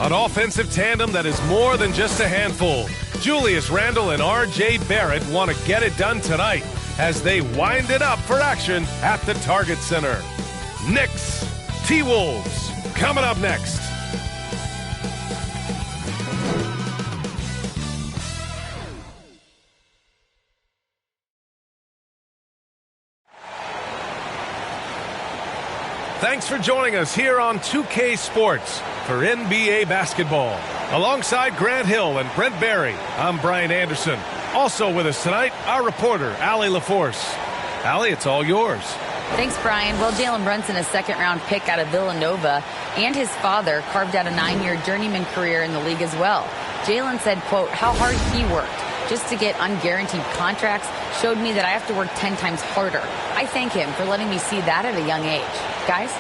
An offensive tandem that is more than just a handful. Julius Randle and R.J. Barrett want to get it done tonight as they wind it up for action at the Target Center. Knicks, T-Wolves, coming up next. Thanks for joining us here on 2K Sports for NBA basketball. Alongside Grant Hill and Brent Barry, I'm Brian Anderson. Also with us tonight, our reporter, Allie LaForce. Allie, it's all yours. Thanks, Brian. Well, Jalen Brunson, a second-round pick out of Villanova, and his father carved out a 9-year journeyman career in the league as well. Jalen said, quote, how hard he worked just to get unguaranteed contracts showed me that I have to work 10 times harder. I thank him for letting me see that at a young age. Guys?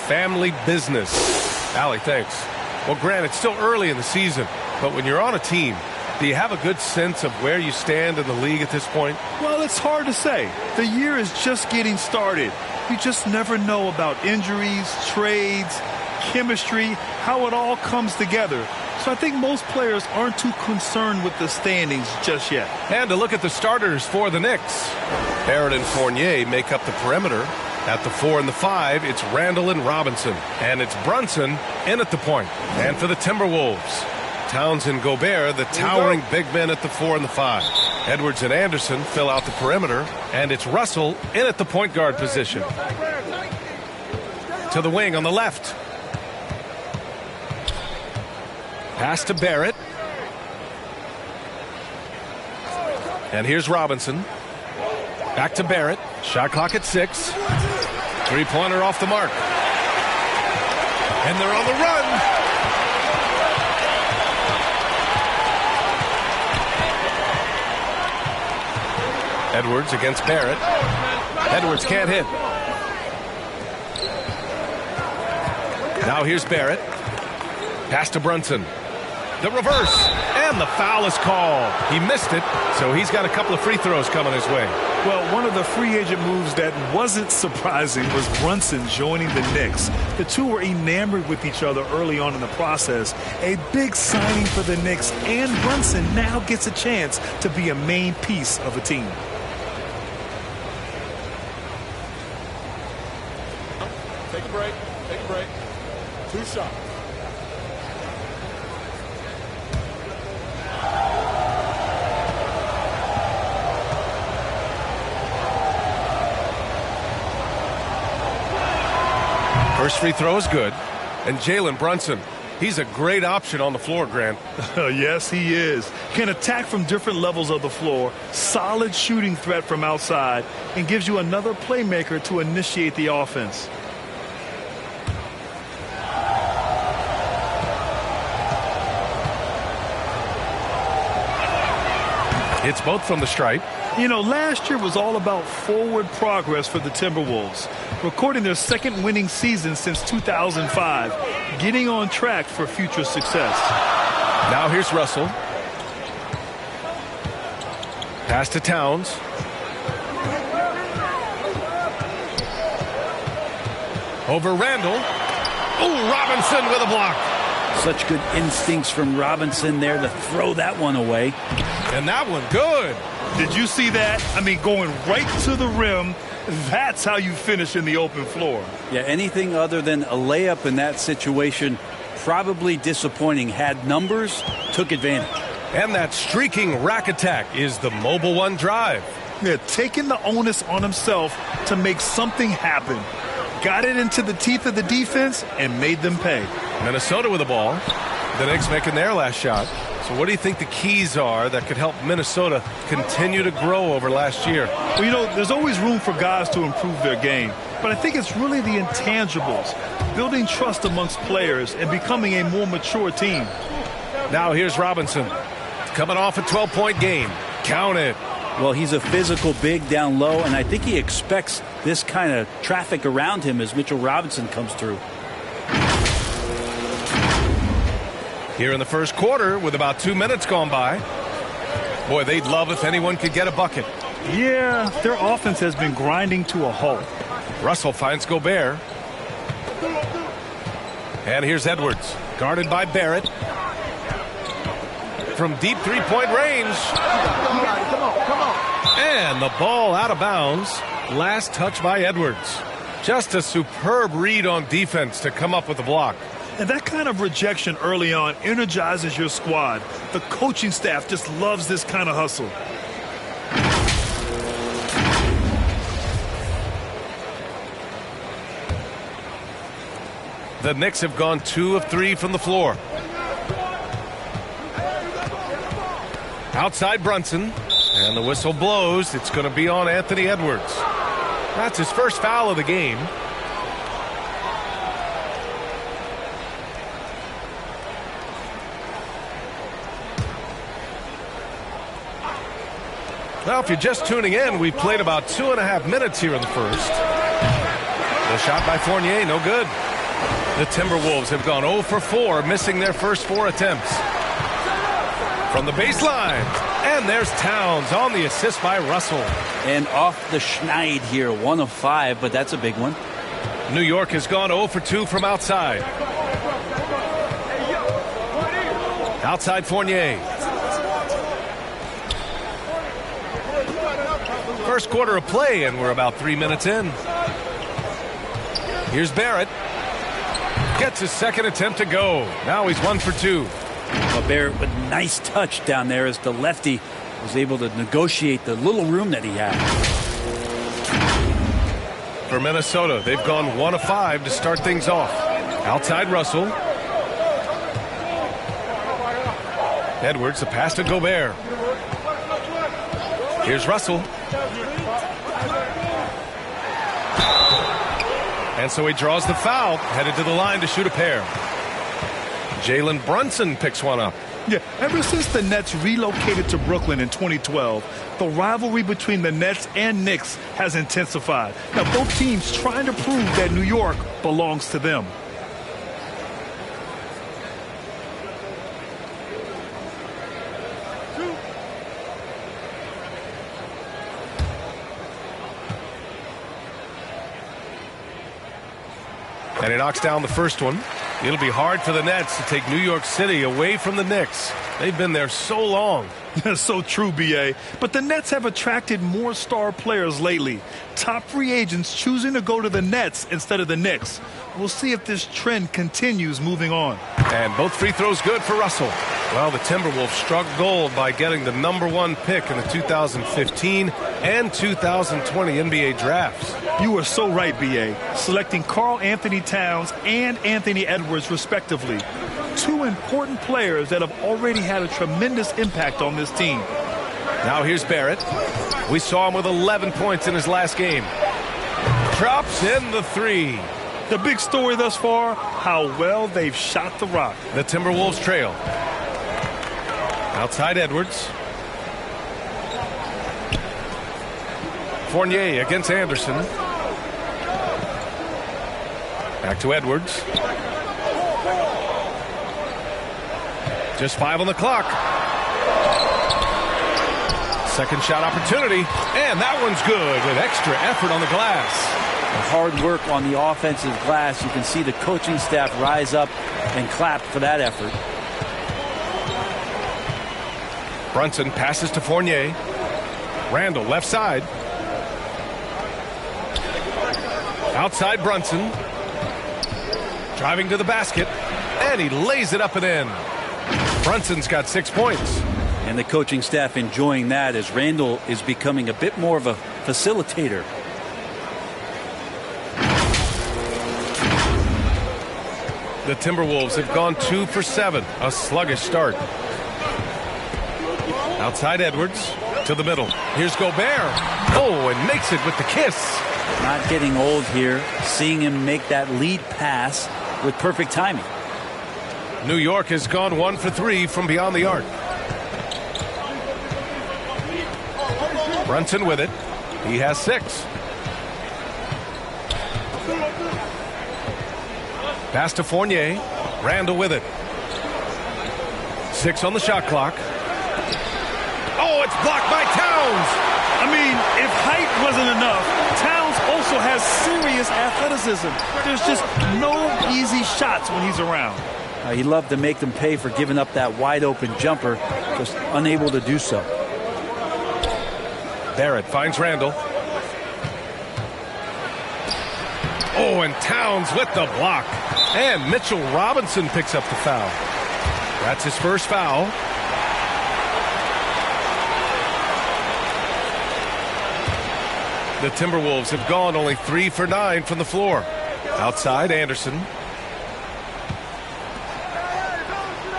Family business. Allie, thanks. Well, Grant, it's still early in the season, but when you're on a team, do you have a good sense of where you stand in the league at this point? Well, it's hard to say. The year is just getting started. You just never know about injuries, trades, chemistry, how it all comes together. So I think most players aren't too concerned with the standings just yet. And to look at the starters for the Knicks. Barrett and Fournier make up the perimeter. At the 4 and the 5, it's Randle and Robinson. And it's Brunson in at the point. And for the Timberwolves, Towns and Gobert, the towering big men at the 4 and the 5. Edwards and Anderson fill out the perimeter. And it's Russell in at the point guard position. To the wing on the left. Pass to Barrett. And here's Robinson. Back to Barrett. Shot clock at 6. Three-pointer off the mark. And they're on the run. Edwards against Barrett. Edwards can't hit. Now here's Barrett. Pass to Brunson. The reverse. And the foul is called. He missed it, so he's got a couple of free throws coming his way. Well, one of the free agent moves that wasn't surprising was Brunson joining the Knicks. The two were enamored with each other early on in the process. A big signing for the Knicks, and Brunson now gets a chance to be a main piece of a team. Take a break. Take a break. 2 shots. First free throw is good. And Jalen Brunson, he's a great option on the floor, Grant. Yes, he is. Can attack from different levels of the floor, solid shooting threat from outside, and gives you another playmaker to initiate the offense. It's both from the stripe. You know, last year was all about forward progress for the Timberwolves, recording their second winning season since 2005, getting on track for future success. Now here's Russell. Pass to Towns. Over Randle. Oh, Robinson with a block. Such good instincts from Robinson there to throw that one away. And that one good. Did you see that? I mean, going right to the rim. That's how you finish in the open floor. Yeah, anything other than a layup in that situation, probably disappointing. Had numbers, took advantage. And that streaking rack attack is the Mobile One drive. Yeah, taking the onus on himself to make something happen. Got it into the teeth of the defense and made them pay. Minnesota with the ball. The Knicks making their last shot. So what do you think the keys are that could help Minnesota continue to grow over last year? Well, you know, there's always room for guys to improve their game. But I think it's really the intangibles, building trust amongst players and becoming a more mature team. Now here's Robinson. Coming off a 12-point game. Count it. Well, he's a physical big down low, and I think he expects this kind of traffic around him as Mitchell Robinson comes through. Here in the first quarter with about 2 minutes gone by. Boy, they'd love if anyone could get a bucket. Yeah, their offense has been grinding to a halt. Russell finds Gobert. And here's Edwards. Guarded by Barrett. From deep three-point range. Come on. And the ball out of bounds. Last touch by Edwards. Just a superb read on defense to come up with the block. And that kind of rejection early on energizes your squad. The coaching staff just loves this kind of hustle. The Knicks have gone 2 of 3 from the floor. Outside Brunson. And the whistle blows. It's going to be on Anthony Edwards. That's his first foul of the game. Well, if you're just tuning in, we've played about 2.5 minutes here in the first. The shot by Fournier, no good. The Timberwolves have gone 0 for 4, missing their first 4 attempts. From the baseline, and there's Towns on the assist by Russell. And off the schneid here, 1 of 5, but that's a big one. New York has gone 0 for 2 from outside. Outside Fournier. First quarter of play, and we're about 3 minutes in. Here's Barrett. Gets his second attempt to go. Now he's 1 for 2. Well, Barrett with nice touch down there as the lefty was able to negotiate the little room that he had. For Minnesota, they've gone 1 of 5 to start things off. Outside Russell. Edwards, the pass to Gobert. Here's Russell. And so he draws the foul, headed to the line to shoot a pair. Jalen Brunson picks one up. Yeah, ever since the Nets relocated to Brooklyn in 2012, the rivalry between the Nets and Knicks has intensified. Now, both teams trying to prove that New York belongs to them. And he knocks down the first one. It'll be hard for the Nets to take New York City away from the Knicks. They've been there so long. So true, B.A. But the Nets have attracted more star players lately. Top free agents choosing to go to the Nets instead of the Knicks. We'll see if this trend continues moving on. And both free throws good for Russell. Well, the Timberwolves struck gold by getting the #1 pick in the 2015 and 2020 NBA drafts. You are so right, B.A. Selecting Karl Anthony Towns and Anthony Edwards, respectively. 2 important players that have already had a tremendous impact on this team. Now here's Barrett. We saw him with 11 points in his last game. Drops in the 3. The big story thus far, how well they've shot the rock. The Timberwolves trail. Outside Edwards. Fournier against Anderson. Back to Edwards. Just 5 on the clock. Second shot opportunity, and that one's good with extra effort on the glass. Hard work on the offensive glass. You can see the coaching staff rise up and clap for that effort. Brunson passes to Fournier. Randall left side. Outside Brunson. Driving to the basket, and he lays it up and in. Brunson's got 6 points. And the coaching staff enjoying that as Randall is becoming a bit more of a facilitator. The Timberwolves have gone 2 for 7. A sluggish start. Outside Edwards to the middle. Here's Gobert. Oh, and makes it with the kiss. Not getting old here. Seeing him make that lead pass with perfect timing. New York has gone 1 for 3 from beyond the arc. Brunson with it. He has 6. Pass to Fournier. Randall with it. 6 on the shot clock. Oh, it's blocked by Towns. I mean, if height wasn't enough, Towns also has serious athleticism. There's just no easy shots when he's around. He loved to make them pay for giving up that wide-open jumper, just unable to do so. Barrett finds Randall. Oh, and Towns with the block. And Mitchell Robinson picks up the foul. That's his first foul. The Timberwolves have gone only 3 for 9 from the floor. Outside, Anderson.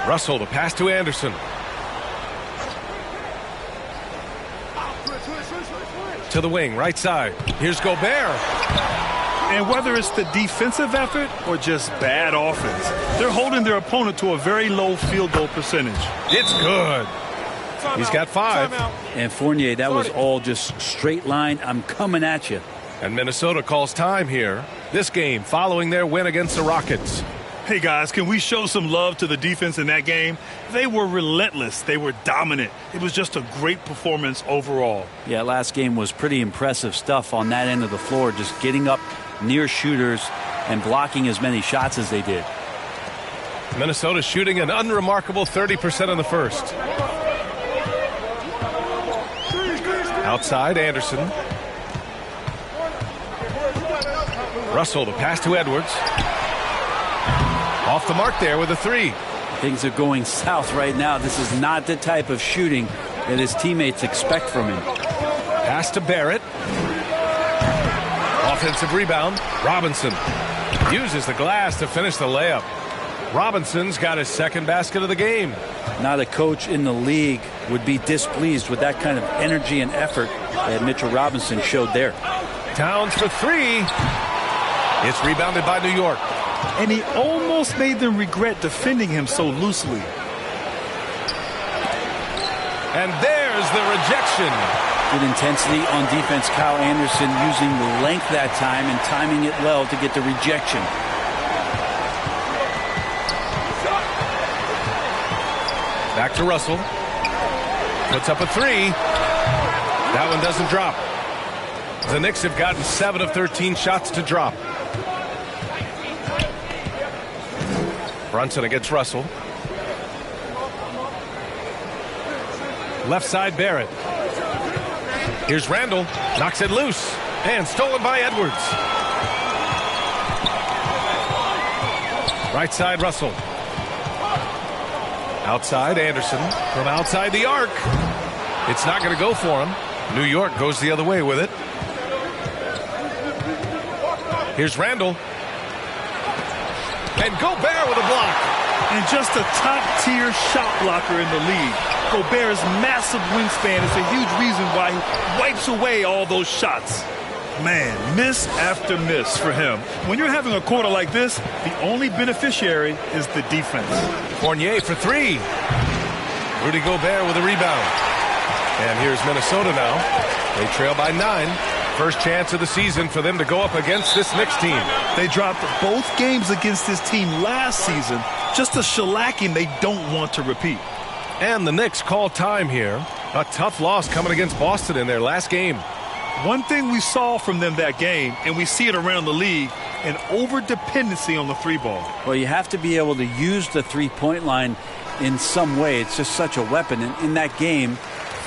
Russell, the pass to Anderson. To the wing, right side. Here's Gobert. And whether it's the defensive effort or just bad offense, they're holding their opponent to a very low field goal percentage. It's good. He's got 5. And Fournier, that was all just straight line. I'm coming at you. And Minnesota calls time here. This game following their win against the Rockets. Hey, guys, can we show some love to the defense in that game? They were relentless. They were dominant. It was just a great performance overall. Yeah, last game was pretty impressive stuff on that end of the floor, just getting up near shooters and blocking as many shots as they did. Minnesota shooting an unremarkable 30% in the first. Outside, Anderson. Russell, the pass to Edwards. Off the mark there with a 3. Things are going south right now. This is not the type of shooting that his teammates expect from him. Pass to Barrett. Offensive rebound. Robinson uses the glass to finish the layup. Robinson's got his second basket of the game. Not a coach in the league would be displeased with that kind of energy and effort that Mitchell Robinson showed there. Towns for 3. It's rebounded by New York. And he almost made them regret defending him so loosely. And there's the rejection. Good intensity on defense. Kyle Anderson using the length that time and timing it well to get the rejection. Back to Russell. Puts up a 3. That one doesn't drop. The Knicks have gotten 7 of 13 shots to drop. Brunson against Russell. Left side, Barrett. Here's Randall. Knocks it loose. And stolen by Edwards. Right side, Russell. Outside, Anderson. From outside the arc. It's not going to go for him. New York goes the other way with it. Here's Randall. And Gobert with a block. And just a top-tier shot blocker in the league. Gobert's massive wingspan is a huge reason why he wipes away all those shots. Man, miss after miss for him. When you're having a quarter like this, the only beneficiary is the defense. Fournier for 3. Rudy Gobert with a rebound. And here's Minnesota now. They trail by 9. First chance of the season for them to go up against this Knicks team. They dropped both games against this team last season. Just a shellacking they don't want to repeat. And the Knicks call time here. A tough loss coming against Boston in their last game. One thing we saw from them that game, and we see it around the league, an over-dependency on the 3-ball. Well, you have to be able to use the three-point line in some way. It's just such a weapon. And in that game,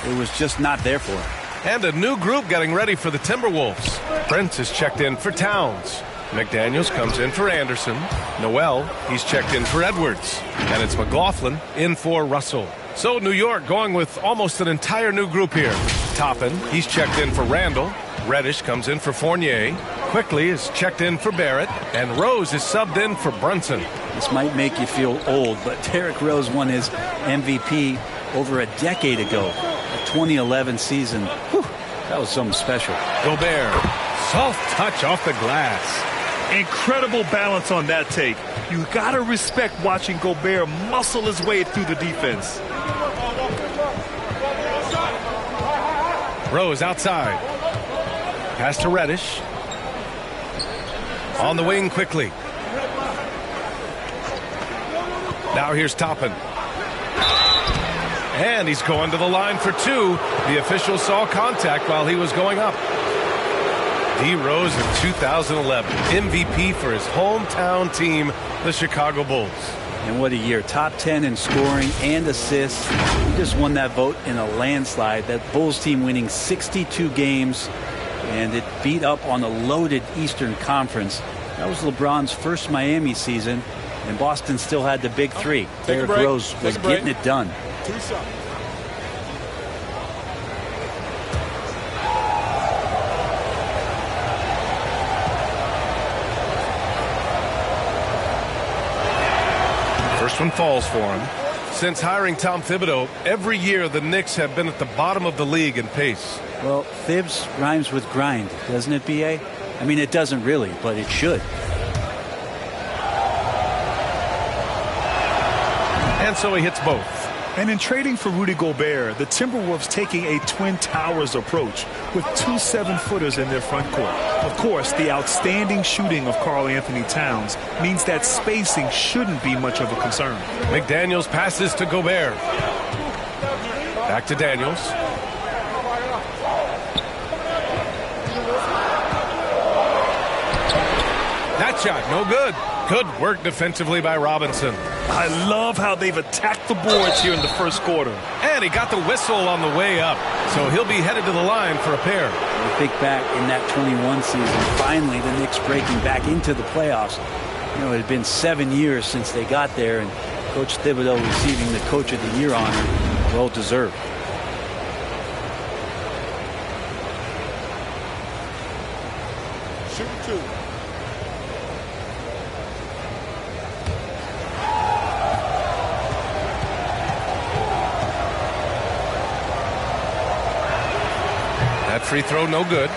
it was just not there for him. And a new group getting ready for the Timberwolves. Prince is checked in for Towns. McDaniels comes in for Anderson. Noel, he's checked in for Edwards. And it's McLaughlin in for Russell. So New York going with almost an entire new group here. Toppin, he's checked in for Randall. Reddish comes in for Fournier. Quickly is checked in for Barrett. And Rose is subbed in for Brunson. This might make you feel old, but Derrick Rose won his MVP over a decade ago. The 2011 season. Whew, that was something special. Gobert, soft touch off the glass. Incredible balance on that take. You got to respect watching Gobert muscle his way through the defense. Rose outside. Pass to Reddish. On the wing quickly. Now here's Toppin. And he's going to the line for 2. The official saw contact while he was going up. D. Rose in 2011, MVP for his hometown team, the Chicago Bulls. And what a year. Top 10 in scoring and assists. He just won that vote in a landslide. That Bulls team winning 62 games, and it beat up on a loaded Eastern Conference. That was LeBron's first Miami season, and Boston still had the big three. Derrick Rose was getting it done. 2-something. First one falls for him. Since hiring Tom Thibodeau, every year the Knicks have been at the bottom of the league in pace. Well, Thibs rhymes with grind, doesn't it, B.A.? I mean, it doesn't really, but it should. And so he hits both. And in trading for Rudy Gobert, the Timberwolves taking a Twin Towers approach with 2 7-footers in their front court. Of course, the outstanding shooting of Karl Anthony Towns means that spacing shouldn't be much of a concern. McDaniels passes to Gobert. Back to Daniels. That shot, no good. Good work defensively by Robinson. I love how they've attacked the boards here in the first quarter. And he got the whistle on the way up, so he'll be headed to the line for a pair. You think back in that 21 season, finally the Knicks breaking back into the playoffs. You know, it had been 7 years since they got there, and Coach Thibodeau receiving the Coach of the Year honor. Well deserved. Shoot 2. That free throw, no good.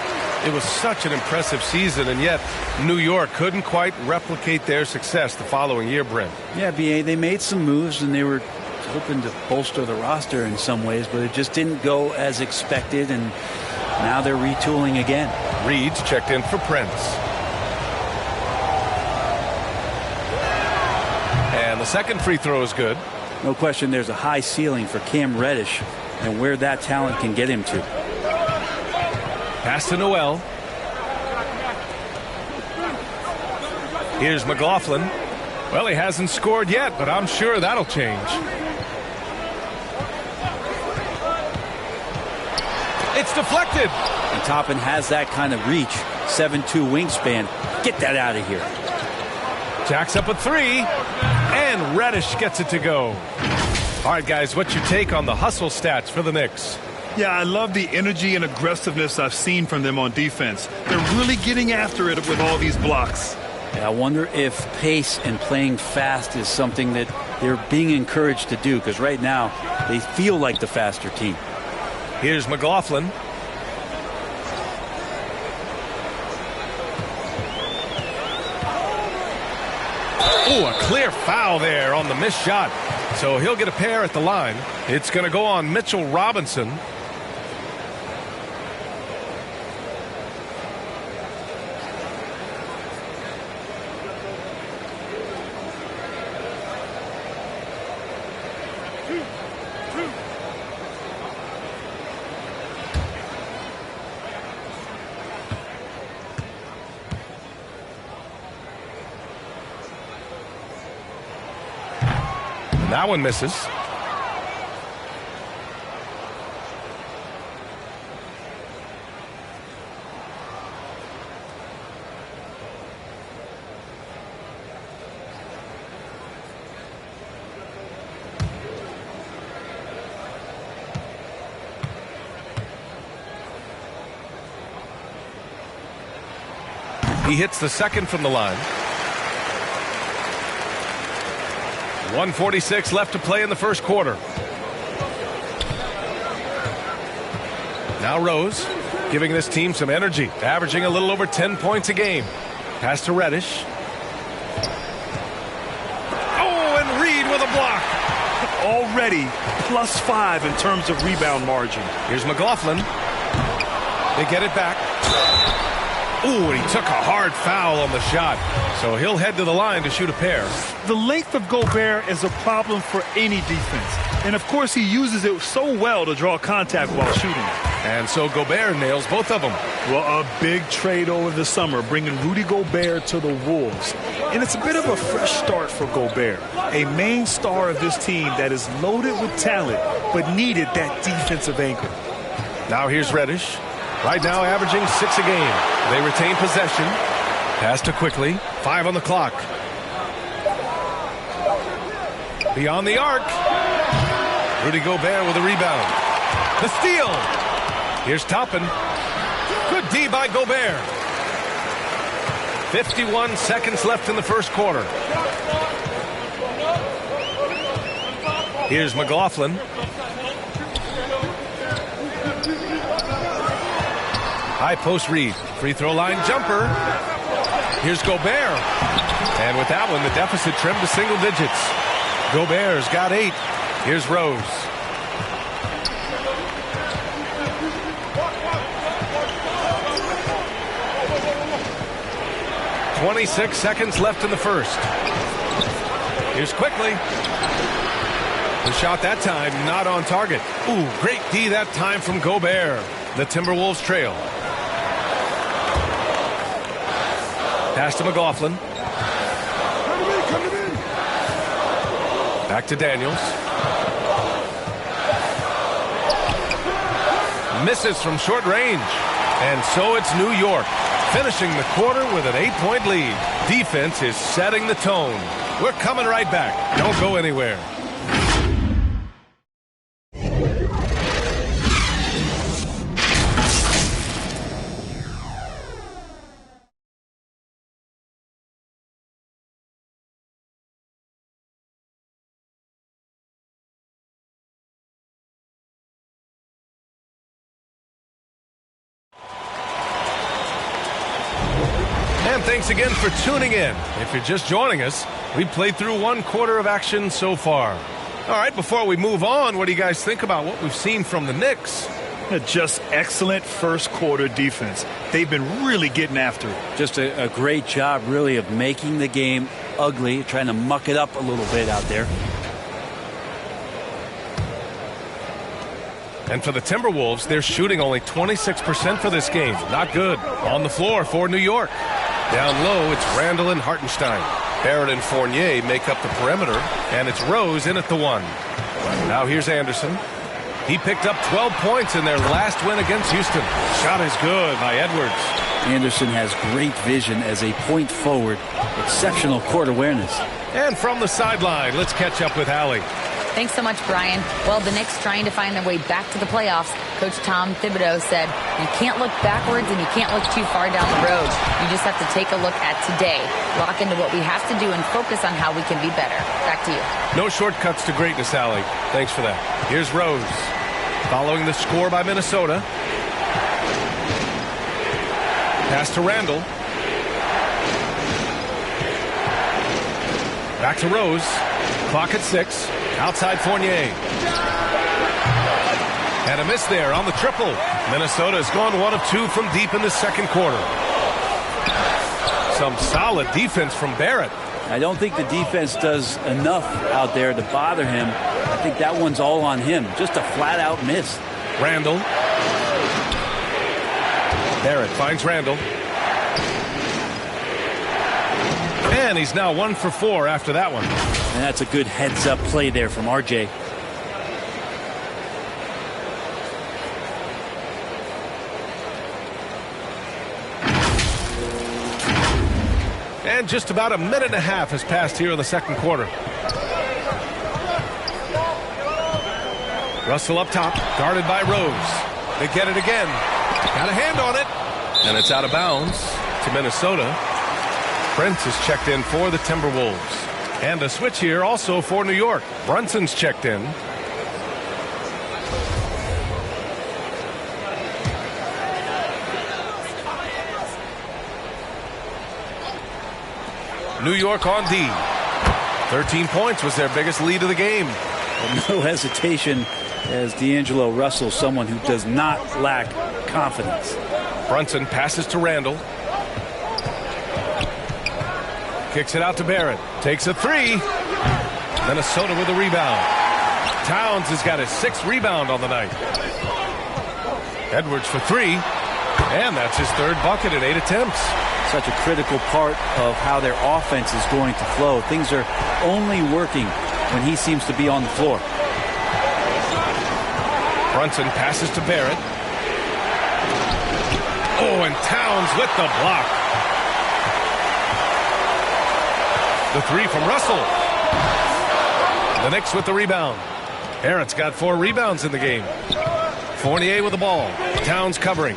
It was such an impressive season, and yet New York couldn't quite replicate their success the following year, Brent. Yeah, B.A., they made some moves, and they were hoping to bolster the roster in some ways, but it just didn't go as expected, and now they're retooling again. Reed's checked in for Prince. And the second free throw is good. No question there's a high ceiling for Cam Reddish and where that talent can get him to. Pass to Noel. Here's McLaughlin. Well, he hasn't scored yet, but I'm sure that'll change. It's deflected. And Toppin has that kind of reach. 7'2" wingspan. Get that out of here. Jacks up a three, and Reddish gets it to go. All right, guys, what's your take on the hustle stats for the Knicks? Yeah, I love the energy and aggressiveness I've seen from them on defense. They're really getting after it with all these blocks. Yeah, I wonder if pace and playing fast is something that they're being encouraged to do, because right now they feel like the faster team. Here's McLaughlin. Oh, a clear foul there on the missed shot. So he'll get a pair at the line. It's going to go on Mitchell Robinson. That one misses. He hits the second from the line. 1:46 left to play in the first quarter. Now Rose giving this team some energy, averaging a little over 10 points a game. Pass to Reddish. Oh, and Reed with a block. Already +5 in terms of rebound margin. Here's McLaughlin. They get it back. Ooh, and he took a hard foul on the shot. So he'll head to the line to shoot a pair. The length of Gobert is a problem for any defense. And, of course, he uses it so well to draw contact while shooting. And so Gobert nails both of them. Well, a big trade over the summer, bringing Rudy Gobert to the Wolves. And it's a bit of a fresh start for Gobert, a main star of this team that is loaded with talent, but needed that defensive anchor. Now here's Reddish. Right now averaging 6 a game. They retain possession. Pass to Quickly. 5 on the clock. Beyond the arc. Rudy Gobert with a rebound. The steal. Here's Toppin. Good D by Gobert. 51 seconds left in the first quarter. Here's McLaughlin. High post read. Free throw line jumper. Here's Gobert. And with that one, the deficit trimmed to single digits. Gobert's got 8. Here's Rose. .26 seconds left in the first. Here's Quickly. The shot that time not on target. Ooh, great D that time from Gobert. The Timberwolves trail. Pass to McLaughlin. Back to Daniels. Misses from short range. And so it's New York, finishing the quarter with an 8-point lead. Defense is setting the tone. We're coming right back. Don't go anywhere. And thanks again for tuning in. If you're just joining us, we've played through 1 quarter of action so far. All right, before we move on, what do you guys think about what we've seen from the Knicks? Just excellent first quarter defense. They've been really getting after it. Just a great job, really, of making the game ugly, trying to muck it up a little bit out there. And for the Timberwolves, they're shooting only 26% for this game. Not good. On the floor for New York. Down low, it's Randall and Hartenstein. Barrett and Fournier make up the perimeter, and it's Rose in at the 1. Now here's Anderson. He picked up 12 points in their last win against Houston. Shot is good by Edwards. Anderson has great vision as a point forward. Exceptional court awareness. And from the sideline, let's catch up with Allie. Thanks so much, Brian. Well, the Knicks trying to find their way back to the playoffs. Coach Tom Thibodeau said, you can't look backwards and you can't look too far down the road. You just have to take a look at today. Lock into what we have to do and focus on how we can be better. Back to you. No shortcuts to greatness, Allie. Thanks for that. Here's Rose. Following the score by Minnesota. Pass to Randall. Back to Rose. Clock at 6. Outside Fournier. And a miss there on the triple. Minnesota has gone 1 of 2 from deep in the second quarter. Some solid defense from Barrett. I don't think the defense does enough out there to bother him. I think that one's all on him. Just a flat-out miss. Randall. Barrett finds Randall. And he's now 1 for 4 after that one. And that's a good heads-up play there from RJ. And just about a minute and a half has passed here in the second quarter. Russell up top, guarded by Rose. They get it again. Got a hand on it. And it's out of bounds to Minnesota. Prince is checked in for the Timberwolves. And a switch here also for New York. Brunson's checked in. New York on D. 13 points was their biggest lead of the game. No hesitation as D'Angelo Russell, someone who does not lack confidence. Brunson passes to Randall. Kicks it out to Barrett. Takes a 3. Minnesota with a rebound. Towns has got his 6th rebound on the night. Edwards for three. And that's his third bucket in 8 attempts. Such a critical part of how their offense is going to flow. Things are only working when he seems to be on the floor. Brunson passes to Barrett. Oh, and Towns with the block. The three from Russell. The Knicks with the rebound. Barrett's got 4 rebounds in the game. Fournier with the ball. Towns covering.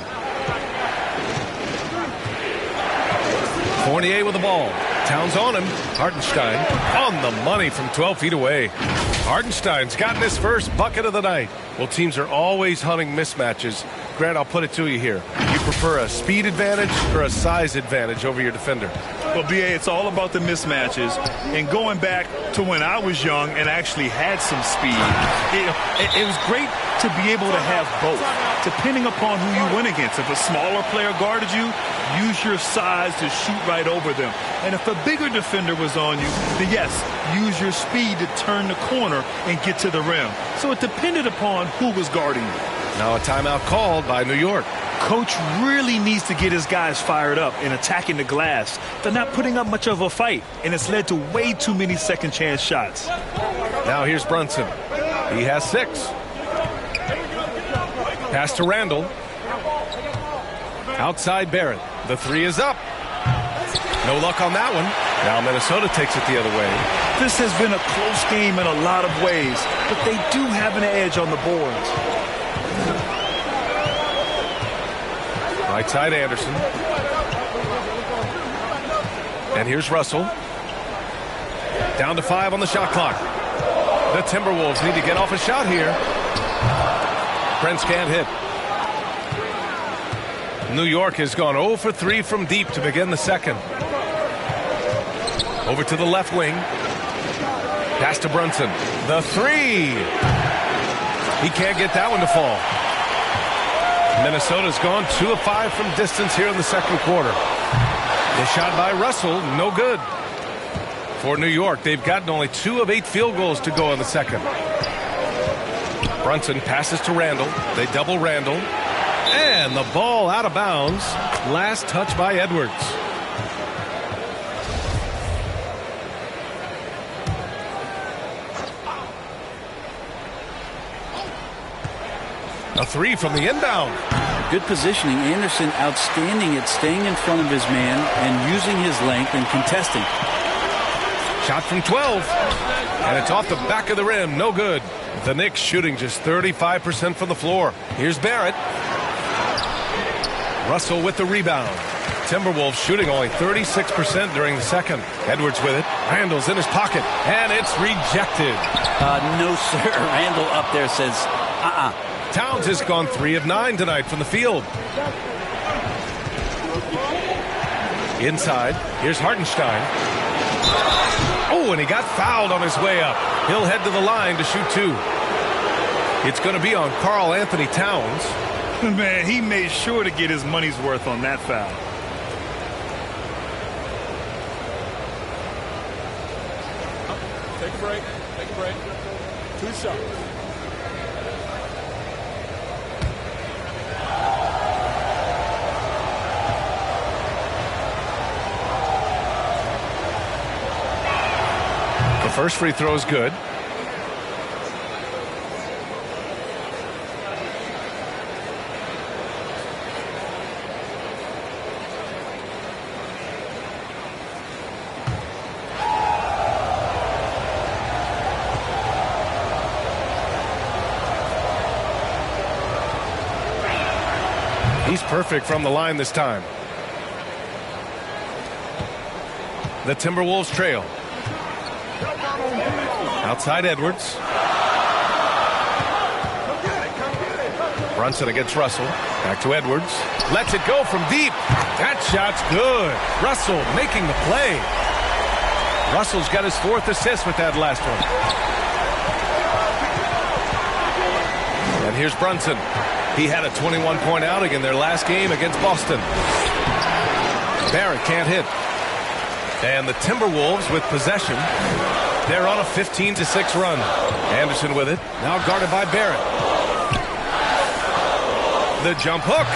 Fournier with the ball. Towns on him. Hartenstein on the money from 12 feet away. Hartenstein's gotten his first bucket of the night. Well, teams are always hunting mismatches. Grant, I'll put it to you here. You prefer a speed advantage or a size advantage over your defender? Well, B.A., it's all about the mismatches. And going back to when I was young and actually had some speed, it was great to be able to have both, depending upon who you went against. If a smaller player guarded you, use your size to shoot right over them. And if a bigger defender was on you, then yes, use your speed to turn the corner and get to the rim. So it depended upon who was guarding you. Now a timeout called by New York. Coach really needs to get his guys fired up and attacking the glass. They're not putting up much of a fight, and it's led to way too many second chance shots. Now here's Brunson. He has 6. Pass to Randall. Outside Barrett. The three is up. No luck on that one. Now Minnesota takes it the other way. This has been a close game in a lot of ways, but they do have an edge on the boards. Right side Anderson. And here's Russell. Down to 5 on the shot clock. The Timberwolves need to get off a shot here. Prince can't hit. New York has gone 0 for 3 from deep to begin the second. Over to the left wing. Pass to Brunson. The three. He can't get that one to fall. Minnesota's gone 2 of 5 from distance here in the second quarter. The shot by Russell, no good. For New York, they've gotten only 2 of 8 field goals to go in the second. Brunson passes to Randall. They double Randall. And the ball out of bounds. Last touch by Edwards. A three from the inbound. Good positioning. Anderson outstanding at staying in front of his man and using his length and contesting. Shot from 12. And it's off the back of the rim. No good. The Knicks shooting just 35% from the floor. Here's Barrett. Russell with the rebound. Timberwolves shooting only 36% during the second. Edwards with it. Randall's in his pocket. And it's rejected. No, sir. Randall up there says, Towns has gone 3 of 9 tonight from the field. Inside, here's Hartenstein. Oh, and he got fouled on his way up. He'll head to the line to shoot 2. It's going to be on Karl Anthony Towns. Man, he made sure to get his money's worth on that foul. Take a break. Take a break. 2 shots. The first free throw is good. He's perfect from the line this time. The Timberwolves trail. Outside Edwards. Brunson against Russell. Back to Edwards. Lets it go from deep. That shot's good. Russell making the play. Russell's got his 4th assist with that last one. And here's Brunson. He had a 21-point outing in their last game against Boston. Barrett can't hit. And the Timberwolves with possession. They're on a 15-6 run. Anderson with it. Now guarded by Barrett. The jump hook.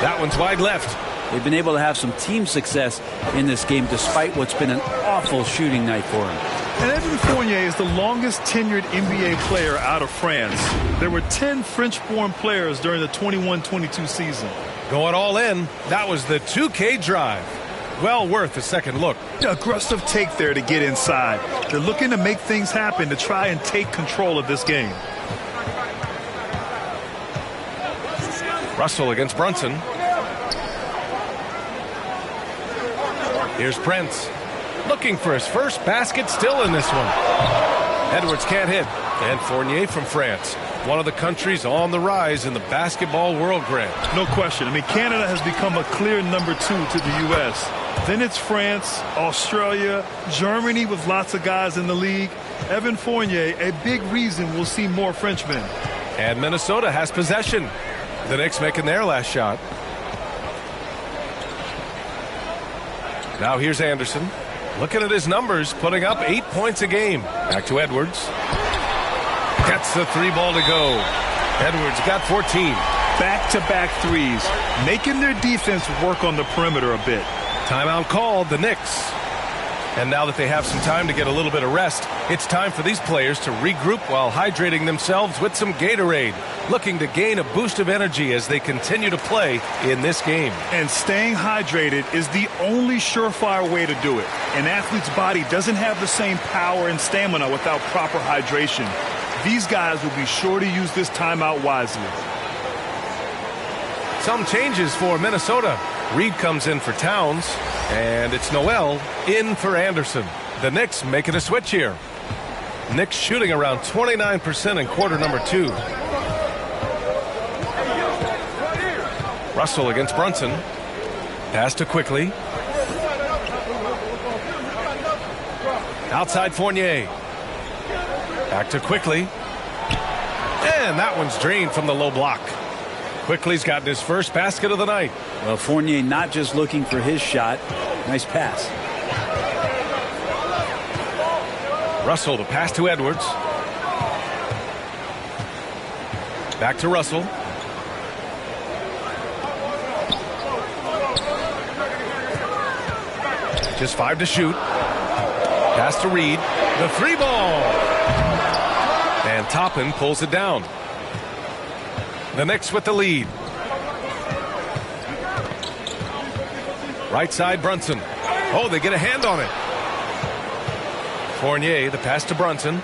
That one's wide left. They've been able to have some team success in this game despite what's been an awful shooting night for him. And Evan Fournier is the longest tenured NBA player out of France. There were 10 French-born players during the 21-22 season. Going all in. That was the 2K drive. Well worth a second look. Aggressive take there to get inside. They're looking to make things happen to try and take control of this game. Russell against Brunson. Here's Prince. Looking for his first basket, still in this one. Edwards can't hit. And Fournier from France. One of the countries on the rise in the basketball world, Grant. No question. I mean, Canada has become a clear number 2 to the U.S. Then it's France, Australia, Germany with lots of guys in the league. Evan Fournier, a big reason we'll see more Frenchmen. And Minnesota has possession. The Knicks making their last shot. Now here's Anderson. Looking at his numbers, putting up 8 points a game. Back to Edwards. Gets the 3 ball to go. Edwards got 14. Back-to-back threes, making their defense work on the perimeter a bit. Timeout called, the Knicks. And now that they have some time to get a little bit of rest, it's time for these players to regroup while hydrating themselves with some Gatorade, looking to gain a boost of energy as they continue to play in this game. And staying hydrated is the only surefire way to do it. An athlete's body doesn't have the same power and stamina without proper hydration. These guys will be sure to use this timeout wisely. Some changes for Minnesota. Reed comes in for Towns, and it's Noel in for Anderson. The Knicks making a switch here. Knicks shooting around 29% in quarter number 2. Russell against Brunson. Pass to Quickly. Outside Fournier. Back to Quickly. And that one's drained from the low block. Quickly's gotten his first basket of the night. Well, Fournier not just looking for his shot. Nice pass. Russell, the pass to Edwards. Back to Russell. Just 5 to shoot. Pass to Reed. The 3 ball. And Toppin pulls it down. The Knicks with the lead. Right side, Brunson. Oh, they get a hand on it. Fournier, the pass to Brunson.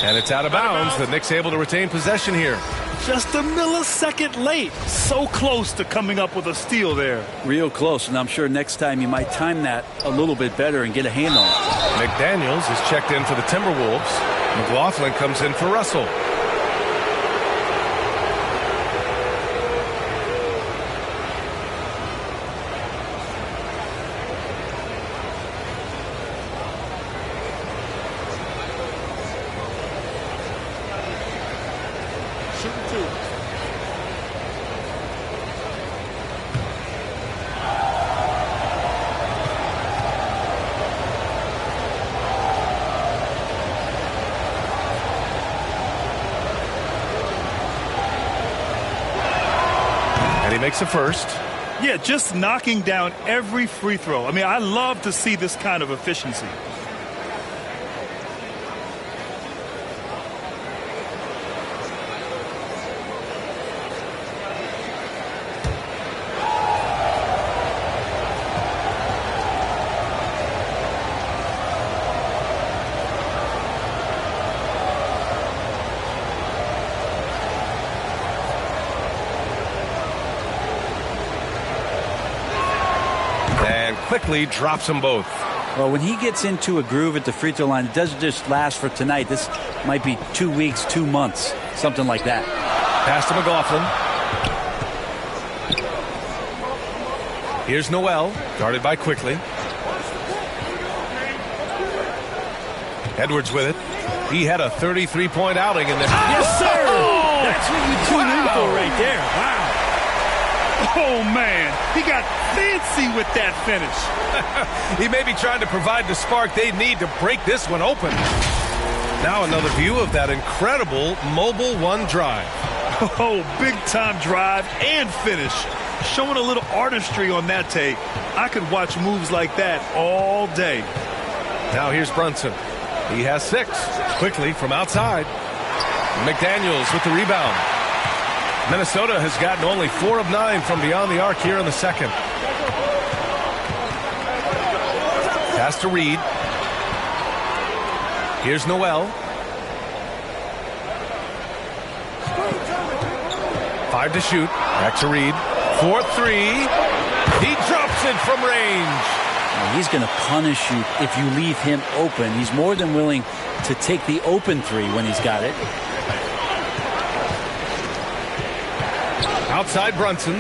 And it's out of bounds. The Knicks able to retain possession here. Just a millisecond late. So close to coming up with a steal there. Real close, and I'm sure next time you might time that a little bit better and get a hand on it. McDaniels is checked in for the Timberwolves. McLaughlin comes in for Russell. Makes a first. Yeah, just knocking down every free throw. I mean, I love to see this kind of efficiency. Quickly drops them both. Well, when he gets into a groove at the free throw line, it doesn't just last for tonight. This might be 2 weeks, 2 months, something like that. Pass to McLaughlin. Here's Noel, guarded by Quickly. Edwards with it. He had a 33-point outing in this. Yes, sir! Oh, that's what you tune in for right there. Wow. Oh, man. He got fancy with that finish. He may be trying to provide the spark they need to break this one open. Now another view of that incredible mobile one drive. Oh, big-time drive and finish. Showing a little artistry on that take. I could watch moves like that all day. Now here's Brunson. He has 6. Quickly from outside. McDaniels with the rebound. Minnesota has gotten only 4 of 9 from beyond the arc here in the second. Pass to Reed. Here's Noel. 5 to shoot. Back to Reed. 4-3. He drops it from range. He's going to punish you if you leave him open. He's more than willing to take the open 3 when he's got it. Outside Brunson.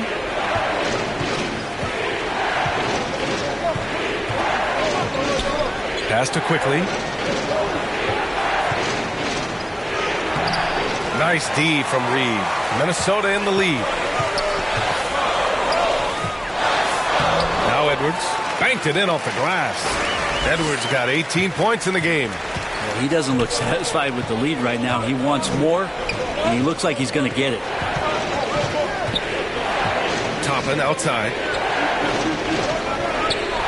Pass to Quickly. Nice D from Reed. Minnesota in the lead. Now Edwards banked it in off the glass. Edwards got 18 points in the game. Well, he doesn't look satisfied with the lead right now. He wants more, and he looks like he's going to get it. Toppin outside.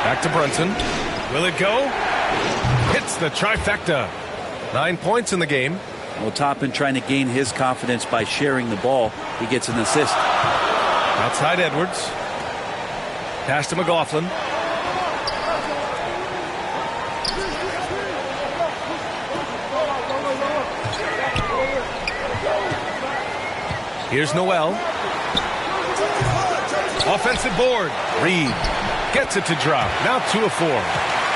Back to Brunson. Will it go? Hits the trifecta. 9 points in the game. Well, Toppin trying to gain his confidence by sharing the ball. He gets an assist. Outside Edwards. Pass to McLaughlin. Here's Noel. Offensive board. Reed gets it to drop. Now 2 of 4.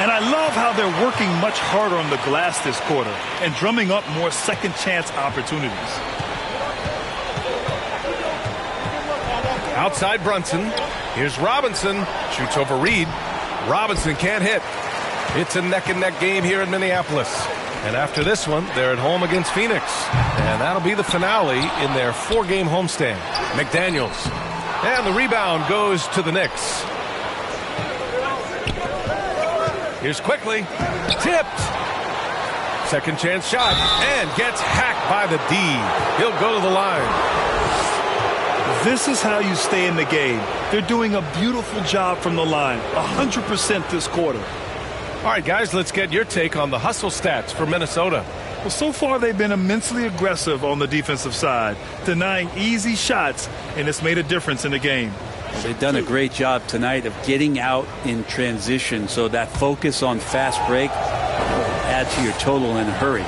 And I love how they're working much harder on the glass this quarter and drumming up more second chance opportunities. Outside Brunson. Here's Robinson. Shoots over Reed. Robinson can't hit. It's a neck-and-neck game here in Minneapolis. And after this one, they're at home against Phoenix. And that'll be the finale in their 4-game homestand. McDaniels. And the rebound goes to the Knicks. Here's Quickly. Tipped. Second chance shot. And gets hacked by the D. He'll go to the line. This is how you stay in the game. They're doing a beautiful job from the line. 100% this quarter. All right, guys, let's get your take on the hustle stats for Minnesota. Well, so far they've been immensely aggressive on the defensive side, denying easy shots, and it's made a difference in the game. They've done a great job tonight of getting out in transition, so that focus on fast break will add to your total in a hurry.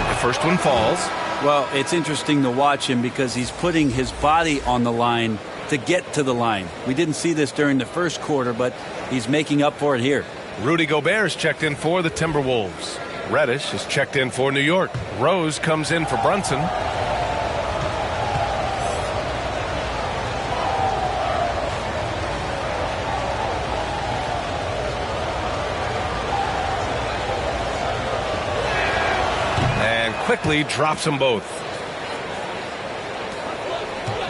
The first one falls. Well, it's interesting to watch him because he's putting his body on the line to get to the line. We didn't see this during the first quarter, but he's making up for it here. Rudy Gobert is checked in for the Timberwolves. Reddish is checked in for New York. Rose comes in for Brunson. And quickly drops them both.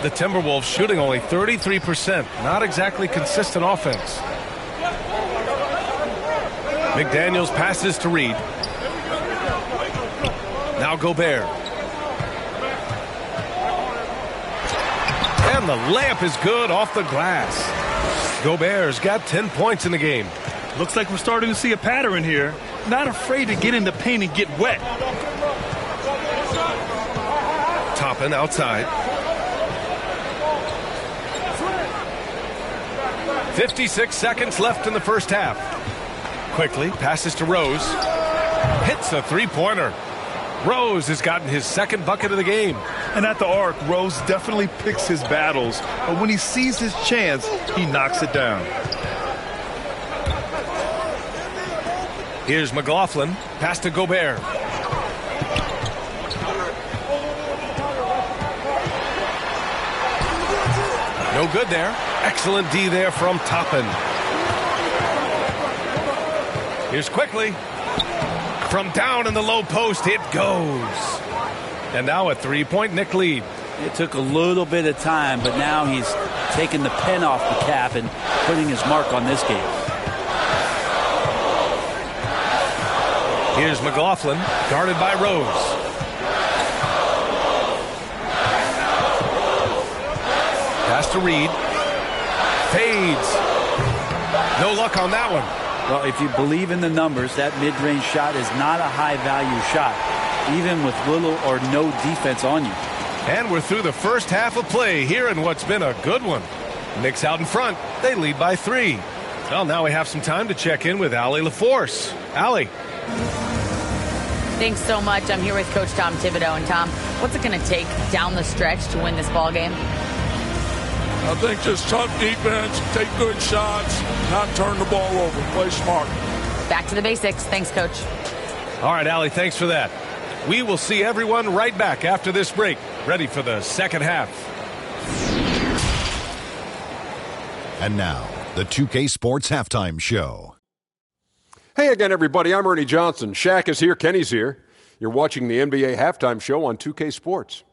The Timberwolves shooting only 33%. Not exactly consistent offense. McDaniels passes to Reed. Now Gobert. And the layup is good off the glass. Gobert's got 10 points in the game. Looks like we're starting to see a pattern here. Not afraid to get in the paint and get wet. Toppin outside. 56 seconds left in the first half. Quickly passes to Rose. Hits a three-pointer. Rose has gotten his second bucket of the game. And at the arc, Rose definitely picks his battles. But when he sees his chance, he knocks it down. Here's McLaughlin. Pass to Gobert. No good there. Excellent D there from Toppin. Here's Quickly. From down in the low post, it goes. And now a three-point Knick lead. It took a little bit of time, but now he's taking the pen off the cap and putting his mark on this game. Here's McLaughlin, guarded by Rose. Pass to Reed. Fades. No luck on that one. Well, if you believe in the numbers, that mid-range shot is not a high-value shot, even with little or no defense on you. And we're through the first half of play here in what's been a good one. Knicks out in front. They lead by 3. Well, now we have some time to check in with Allie LaForce. Allie. Thanks so much. I'm here with Coach Tom Thibodeau. And Tom, what's it going to take down the stretch to win this ball game? I think just tough defense, take good shots, not turn the ball over, play smart. Back to the basics. Thanks, Coach. All right, Allie, thanks for that. We will see everyone right back after this break, ready for the second half. And now, the 2K Sports Halftime Show. Hey again, everybody. I'm Ernie Johnson. Shaq is here. Kenny's here. You're watching the NBA Halftime Show on 2K Sports.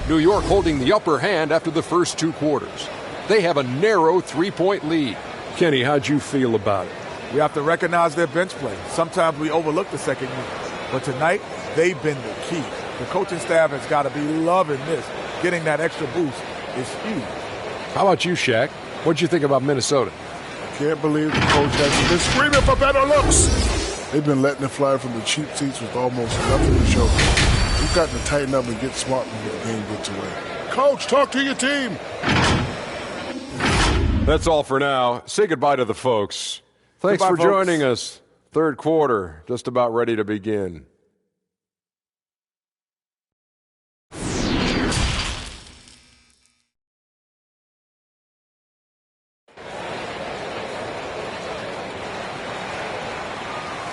New York holding the upper hand after the first 2 quarters. They have a narrow 3-point lead. Kenny, how'd you feel about it? We have to recognize their bench play. Sometimes we overlook the second unit. But tonight, they've been the key. The coaching staff has got to be loving this. Getting that extra boost is huge. How about you, Shaq? What'd you think about Minnesota? Can't believe the coach hasn't been screaming for better looks. They've been letting it fly from the cheap seats with almost nothing to show. We've got to tighten up and get smart when the game gets away. Coach, talk to your team. That's all for now. Say goodbye to the folks. Thanks for joining us. Third quarter, just about ready to begin.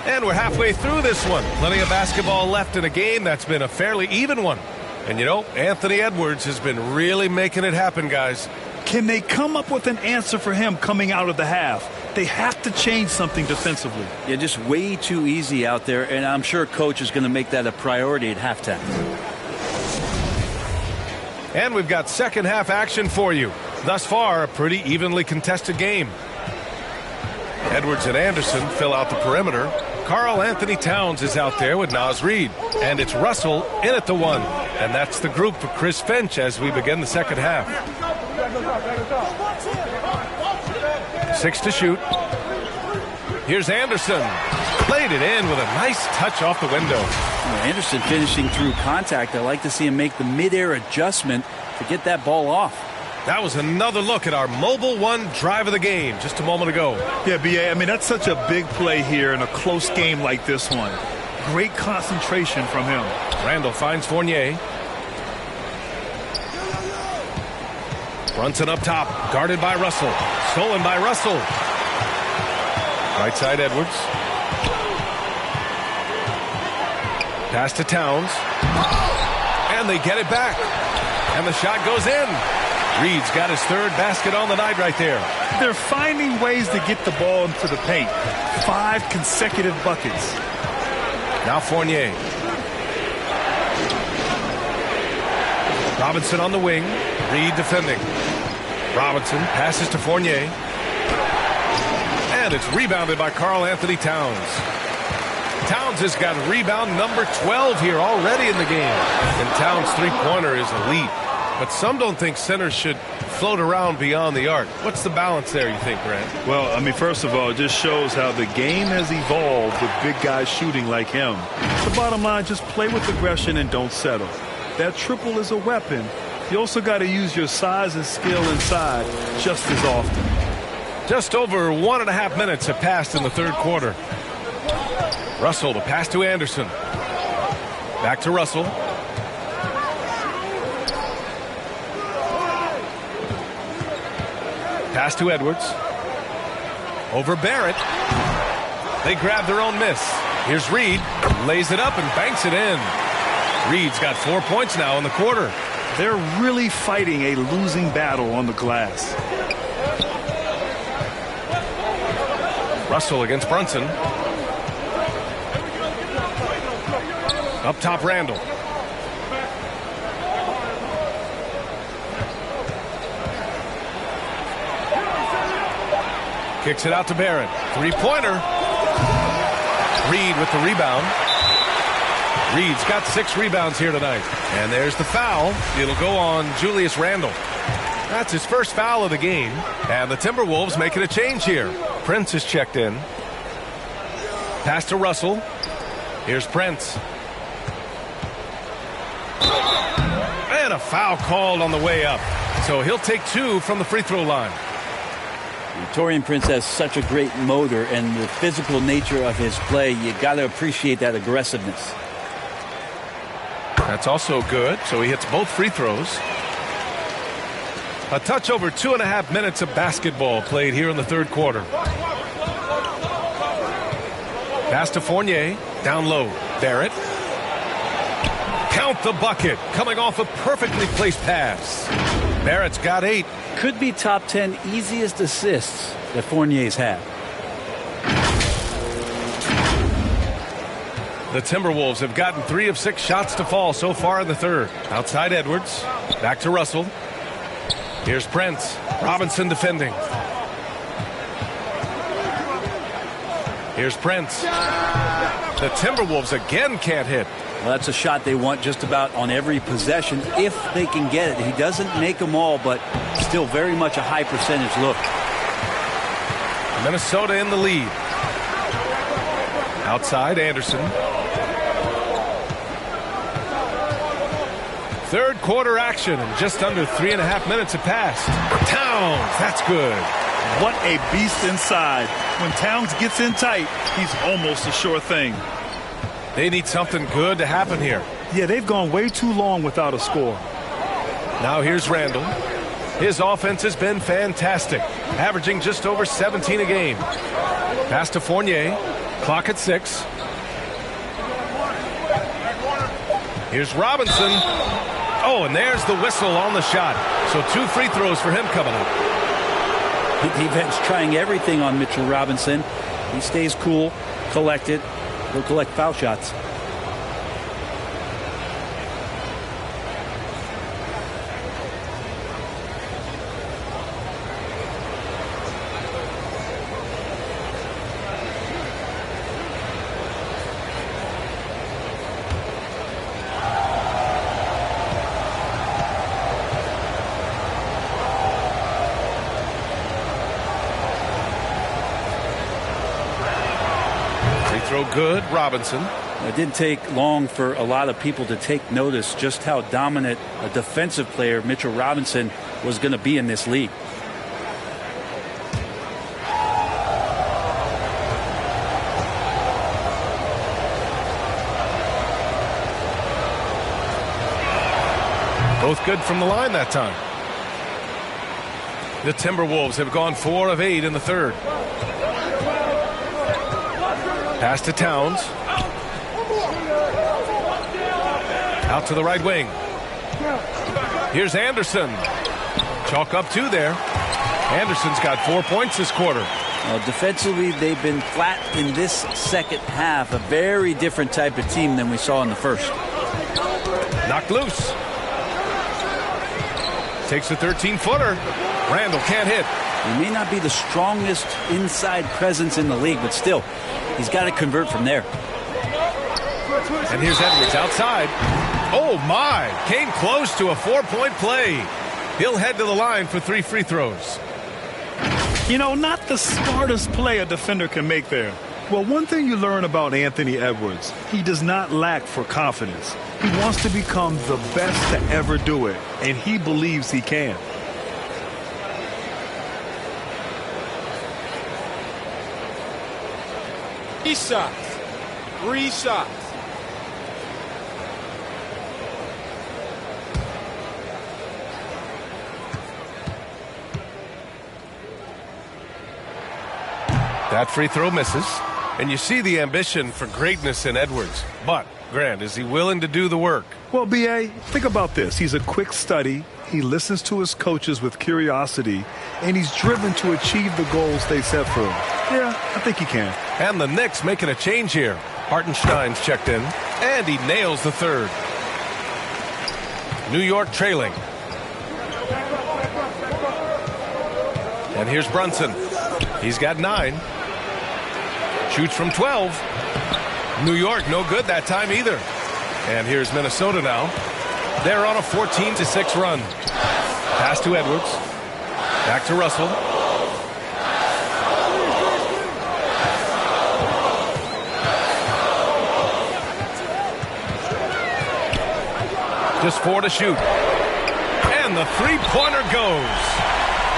And we're halfway through this one. Plenty of basketball left in a game that's been a fairly even one. And you know, Anthony Edwards has been really making it happen, guys. Can they come up with an answer for him coming out of the half? They have to change something defensively. Yeah, just way too easy out there, and I'm sure Coach is going to make that a priority at halftime. And we've got second half action for you. Thus far, a pretty evenly contested game. Edwards and Anderson fill out the perimeter. Karl Anthony Towns is out there with Naz Reid. And it's Russell in at the 1. And that's the group for Chris Finch as we begin the second half. 6 to shoot. Here's Anderson. Played it in with a nice touch off the window. Anderson finishing through contact. I like to see him make the mid-air adjustment to get that ball off. That was another look at our Mobile One drive of the game just a moment ago. Yeah, B.A., I mean, that's such a big play here in a close game like this one. Great concentration from him. Randall finds Fournier. Brunson up top, guarded by Russell. Stolen by Russell. Right side Edwards. Pass to Towns. And they get it back. And the shot goes in. Reed's got his third basket on the night right there. They're finding ways to get the ball into the paint. 5 consecutive buckets. Now Fournier. Robinson on the wing. Reed defending. Robinson passes to Fournier. And it's rebounded by Karl Anthony Towns. Towns has got rebound number 12 here already in the game. And Towns' three-pointer is elite. But some don't think centers should float around beyond the arc. What's the balance there, you think, Grant? Well, I mean, first of all, it just shows how the game has evolved with big guys shooting like him. The bottom line, just play with aggression and don't settle. That triple is a weapon. You also got to use your size and skill inside just as often. Just over 1.5 minutes have passed in the third quarter. Russell, the pass to Anderson. Back to Russell. Pass to Edwards. Over Barrett. They grab their own miss. Here's Reed. Lays it up and banks it in. Reed's got 4 points now in the quarter. They're really fighting a losing battle on the glass. Russell against Brunson. Up top, Randall. Kicks it out to Barrett. Three-pointer. Reed with the rebound. Reed's got 6 rebounds here tonight. And there's the foul. It'll go on Julius Randle. That's his first foul of the game. And the Timberwolves making a change here. Prince is checked in. Pass to Russell. Here's Prince. And a foul called on the way up. So he'll take 2 from the free throw line. Taurean Prince has such a great motor, and the physical nature of his play, you got to appreciate that aggressiveness. That's also good. So he hits both free throws. A touch over 2.5 minutes of basketball played here in the third quarter. Pass to Fournier. Down low. Barrett. Count the bucket. Coming off a perfectly placed pass. Barrett's got 8. Could be top 10 easiest assists that Fournier's had. The Timberwolves have gotten 3 of 6 shots to fall so far in the third. Outside Edwards. Back to Russell. Here's Prince. Robinson defending. Here's Prince. The Timberwolves again can't hit. Well, that's a shot they want just about on every possession if they can get it. He doesn't make them all, but still very much a high percentage look. Minnesota in the lead. Outside Anderson. Third quarter action, and just under 3.5 minutes have passed. Towns, that's good. What a beast inside. When Towns gets in tight, he's almost a sure thing. They need something good to happen here. Yeah, they've gone way too long without a score. Now here's Randle. His offense has been fantastic, averaging just over 17 a game. Pass to Fournier. Clock at 6. Here's Robinson. Oh, and there's the whistle on the shot. So 2 free throws for him coming up. The defense trying everything on Mitchell Robinson. He stays cool, collected. He'll collect foul shots. Good, Robinson. It didn't take long for a lot of people to take notice just how dominant a defensive player Mitchell Robinson was going to be in this league. Both good from the line that time. The Timberwolves have gone 4 of 8 in the third. Pass to Towns. Out to the right wing. Here's Anderson. Chalk up 2 there. Anderson's got 4 points this quarter. Well, defensively, they've been flat in this second half. A very different type of team than we saw in the first. Knocked loose. Takes a 13-footer. Randle can't hit. He may not be the strongest inside presence in the league, but still, he's got to convert from there. And here's Edwards outside. Oh, my. Came close to a 4-point play. He'll head to the line for 3 free throws. You know, not the smartest play a defender can make there. Well, one thing you learn about Anthony Edwards, he does not lack for confidence. He wants to become the best to ever do it, and he believes he can. Three shots. That free throw misses. And you see the ambition for greatness in Edwards. But, Grant, is he willing to do the work? Well, B.A., think about this. He's a quick study. He listens to his coaches with curiosity, and he's driven to achieve the goals they set for him. Yeah, I think he can. And the Knicks making a change here. Hartenstein's checked in, and he nails the third. New York trailing. And here's Brunson. He's got 9. Shoots from 12. New York, no good that time either. And here's Minnesota now. They're on a 14-6 run. Pass to Edwards. Back to Russell. Just 4 to shoot. And the three-pointer goes.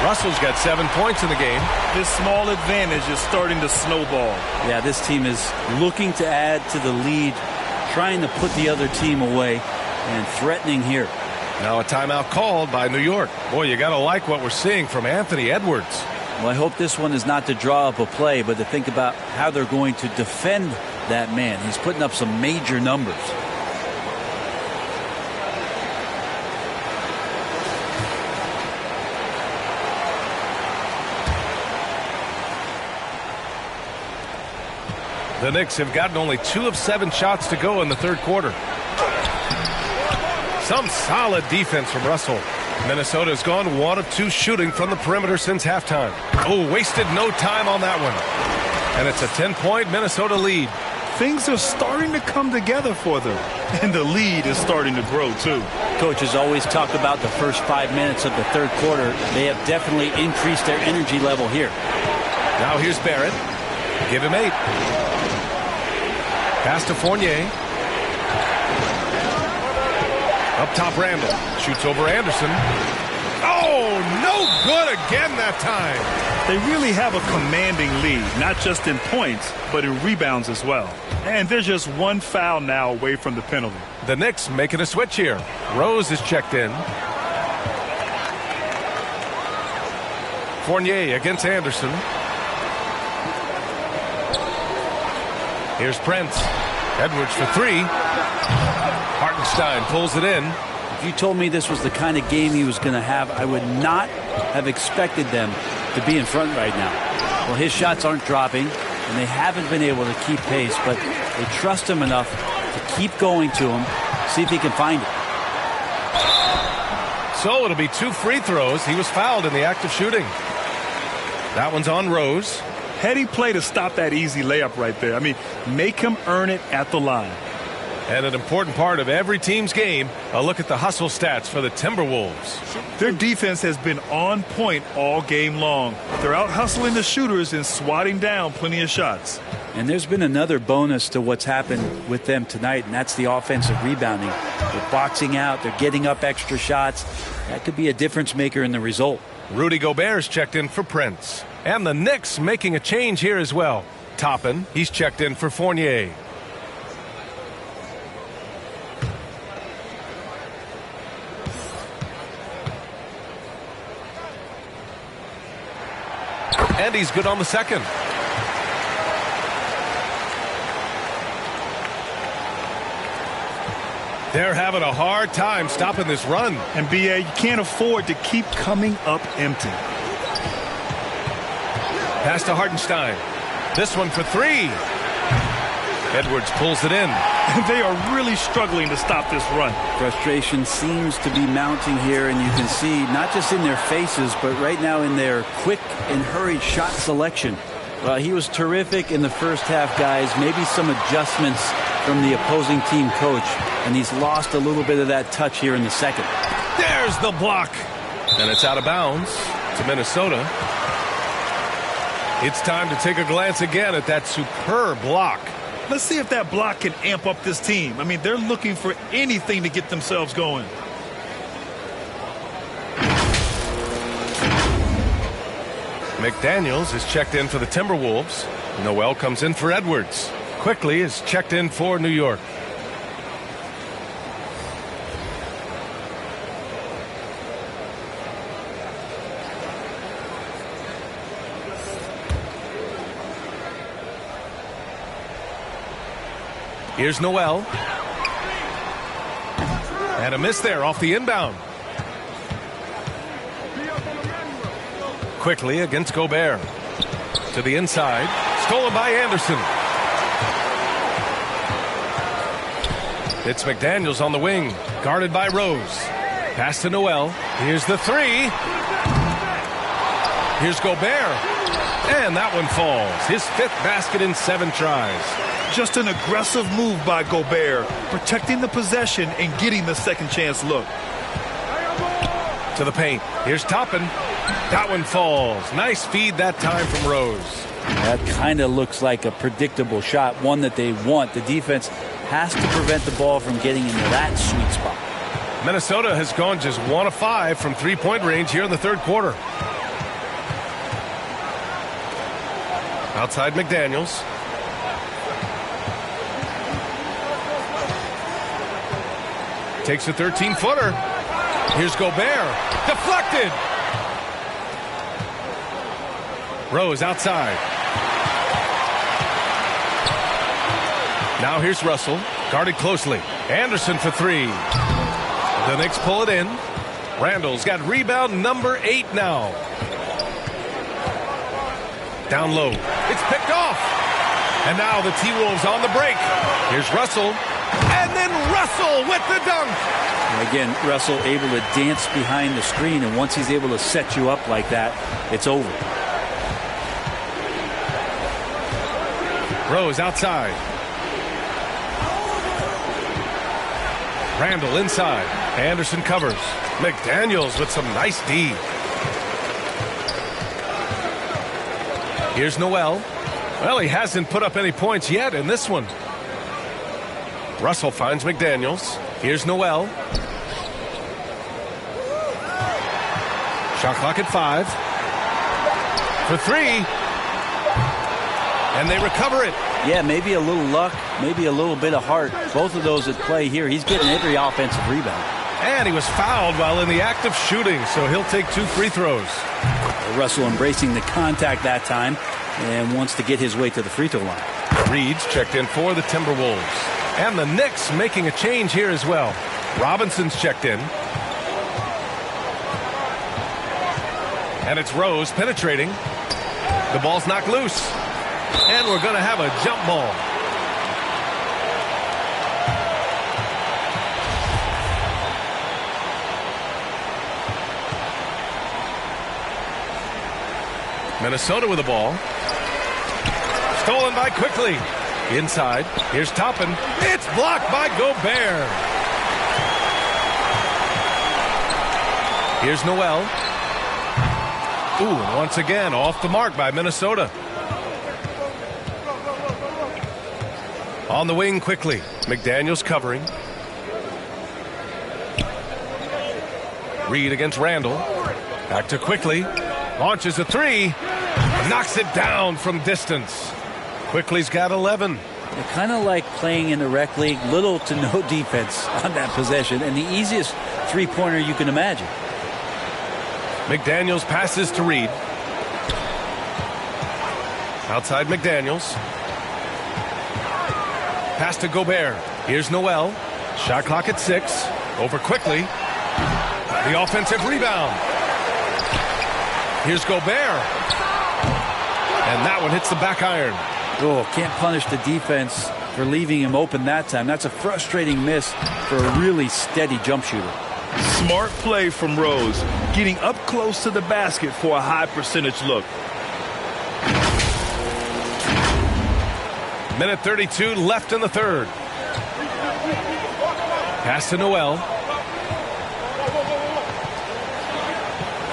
Russell's got 7 points in the game. This small advantage is starting to snowball. Yeah, this team is looking to add to the lead, trying to put the other team away, and threatening here. Now a timeout called by New York. Boy, you got to like what we're seeing from Anthony Edwards. Well, I hope this one is not to draw up a play, but to think about how they're going to defend that man. He's putting up some major numbers. The Knicks have gotten only 2 of 7 shots to go in the third quarter. Some solid defense from Russell. Minnesota's gone 1 of 2 shooting from the perimeter since halftime. Oh, wasted no time on that one. And it's a 10-point Minnesota lead. Things are starting to come together for them. And the lead is starting to grow, too. Coaches always talk about the first 5 minutes of the third quarter. They have definitely increased their energy level here. Now here's Barrett. Give him 8. Pass to Fournier. Up top, Randall. Shoots over Anderson. Oh, no good again that time. They really have a commanding lead, not just in points, but in rebounds as well. And they're just 1 foul now away from the penalty. The Knicks making a switch here. Rose is checked in. Fournier against Anderson. Here's Prince. Edwards for 3. Hartenstein pulls it in. If you told me this was the kind of game he was going to have, I would not have expected them to be in front right now. Well, his shots aren't dropping, and they haven't been able to keep pace, but they trust him enough to keep going to him, see if he can find it. So it'll be 2 free throws. He was fouled in the act of shooting. That one's on Rose. Heady play to stop that easy layup right there. I mean, make him earn it at the line. And an important part of every team's game, a look at the hustle stats for the Timberwolves. Their defense has been on point all game long. They're out hustling the shooters and swatting down plenty of shots. And there's been another bonus to what's happened with them tonight, and that's the offensive rebounding. They're boxing out. They're getting up extra shots. That could be a difference maker in the result. Rudy Gobert's checked in for Prince. And the Knicks making a change here as well. Toppin, he's checked in for Fournier. And he's good on the second. They're having a hard time stopping this run. And B.A., you can't afford to keep coming up empty. Pass to Hartenstein. This one for 3. Edwards pulls it in. They are really struggling to stop this run. Frustration seems to be mounting here, and you can see not just in their faces, but right now in their quick and hurried shot selection. He was terrific in the first half, guys. Maybe some adjustments from the opposing team coach, and he's lost a little bit of that touch here in the second. There's the block. And it's out of bounds to Minnesota. It's time to take a glance again at that superb block. Let's see if that block can amp up this team. I mean, they're looking for anything to get themselves going. McDaniels is checked in for the Timberwolves. Noel comes in for Edwards. Quickly is checked in for New York. Here's Noel. And a miss there off the inbound. Quickly against Gobert. To the inside. Stolen by Anderson. It's McDaniels on the wing. Guarded by Rose. Pass to Noel. Here's the 3. Here's Gobert. And that one falls. His 5th basket in 7 tries. Just an aggressive move by Gobert, protecting the possession and getting the second chance look. To the paint. Here's Toppin. That one falls. Nice feed that time from Rose. That kind of looks like a predictable shot, one that they want. The defense has to prevent the ball from getting into that sweet spot. Minnesota has gone just 1 of 5 from 3-point range here in the 3rd quarter. Outside McDaniels. Takes a 13-footer. Here's Gobert. Deflected. Rose outside. Now here's Russell. Guarded closely. Anderson for 3. The Knicks pull it in. Randall's got rebound number 8 now. Down low. It's picked off. And now the T-Wolves on the break. Here's Russell. And then Russell with the dunk. And again, Russell able to dance behind the screen, and once he's able to set you up like that, it's over. Rose outside. Randall inside. Anderson covers. McDaniels with some nice D. Here's Noel. Well, he hasn't put up any points yet in this one. Russell finds McDaniels. Here's Noel. Shot clock at 5. For 3. And they recover it. Yeah, maybe a little luck, maybe a little bit of heart. Both of those at play here. He's getting every offensive rebound. And he was fouled while in the act of shooting, so he'll take 2 free throws. Russell embracing the contact that time and wants to get his way to the free throw line. Reed's checked in for the Timberwolves. And the Knicks making a change here as well. Robinson's checked in. And it's Rose penetrating. The ball's knocked loose. And we're going to have a jump ball. Minnesota with the ball. Stolen by Quickly. Inside. Here's Toppin. It's blocked by Gobert. Here's Noel. Ooh, and once again off the mark by Minnesota. On the wing Quickly. McDaniels covering. Reed against Randall. Back to Quickly. Launches a 3. Knocks it down from distance. Quickly's got 11. They're kind of like playing in the rec league. Little to no defense on that possession. And the easiest three-pointer you can imagine. McDaniels passes to Reed. Outside McDaniels. Pass to Gobert. Here's Noel. Shot clock at 6. Over Quickly. The offensive rebound. Here's Gobert. And that one hits the back iron. Oh, can't punish the defense for leaving him open that time. That's a frustrating miss for a really steady jump shooter. Smart play from Rose, getting up close to the basket for a high percentage look. Minute 32 left in the 3rd. Pass to Noel.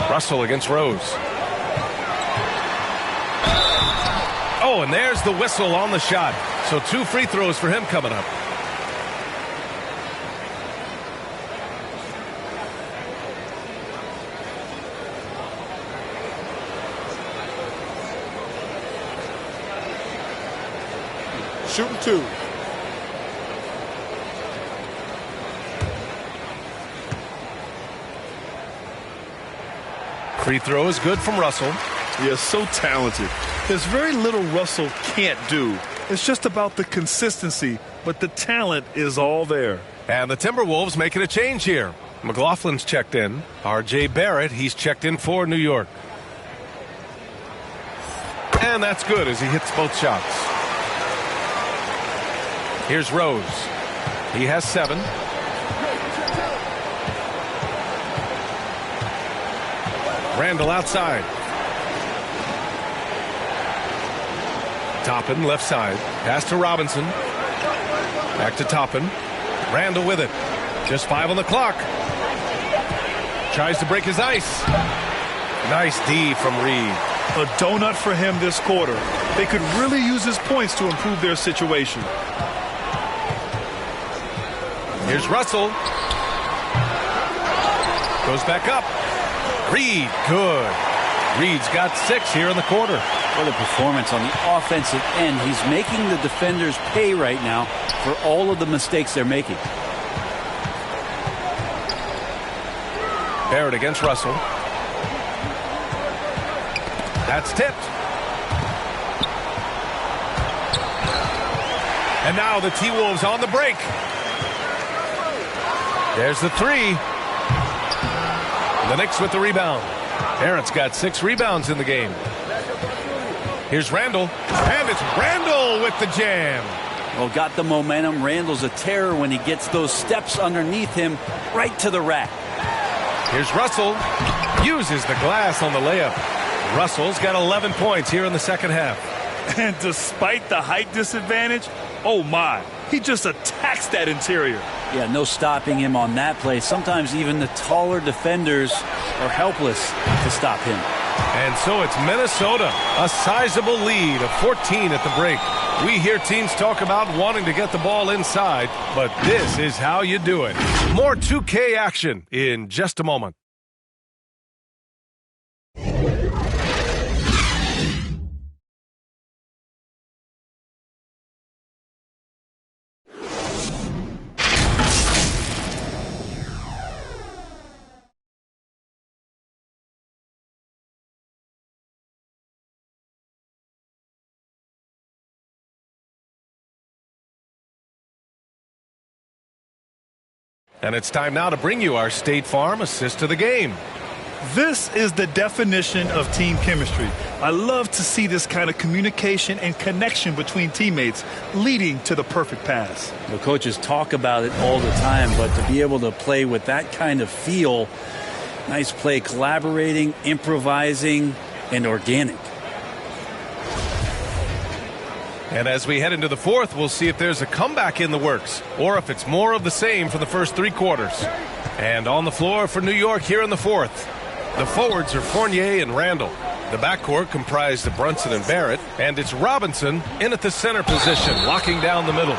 Russell against Rose. Oh, and there's the whistle on the shot. So 2 free throws for him coming up. Shooting 2. Free throw is good from Russell. Yeah, so talented. There's very little Russell can't do. It's just about the consistency, but the talent is all there. And the Timberwolves making a change here. McLaughlin's checked in. R.J. Barrett, he's checked in for New York. And that's good as he hits both shots. Here's Rose. He has 7. Randall outside. Toppin, left side. Pass to Robinson. Back to Toppin. Randall with it. Just 5 on the clock. Tries to break his ice. Nice D from Reed. A donut for him this quarter. They could really use his points to improve their situation. Here's Russell. Goes back up. Reed, good. Reed's got 6 here in the quarter. What a performance on the offensive end. He's making the defenders pay right now for all of the mistakes they're making. Barrett against Russell. That's tipped. And now the T-Wolves on the break. There's the 3. The Knicks with the rebound. Barrett's got 6 rebounds in the game. Here's Randall. And it's Randall with the jam. Well, got the momentum. Randall's a terror when he gets those steps underneath him right to the rack. Here's Russell. Uses the glass on the layup. Russell's got 11 points here in the second half. And despite the height disadvantage, oh my, he just attacks that interior. Yeah, no stopping him on that play. Sometimes even the taller defenders are helpless to stop him. And so it's Minnesota, a sizable lead of 14 at the break. We hear teams talk about wanting to get the ball inside, but this is how you do it. More 2K action in just a moment. And it's time now to bring you our State Farm assist to the game. This is the definition of team chemistry. I love to see this kind of communication and connection between teammates leading to the perfect pass. The coaches talk about it all the time, but to be able to play with that kind of feel, nice play, collaborating, improvising, and organic. And as we head into the fourth, we'll see if there's a comeback in the works or if it's more of the same for the first 3 quarters. And on the floor for New York here in the fourth, the forwards are Fournier and Randall. The backcourt comprised of Brunson and Barrett, and it's Robinson in at the center position, locking down the middle.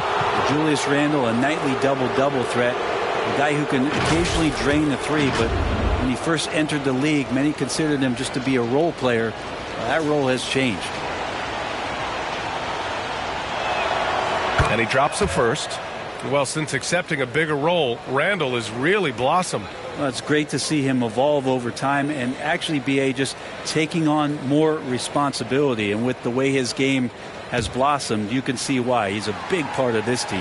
Julius Randle, a nightly double-double threat, a guy who can occasionally drain the 3, but when he first entered the league, many considered him just to be a role player. That role has changed. And he drops the first. Well, since accepting a bigger role, Randall has really blossomed. Well, it's great to see him evolve over time and actually be just taking on more responsibility. And with the way his game has blossomed, you can see why. He's a big part of this team.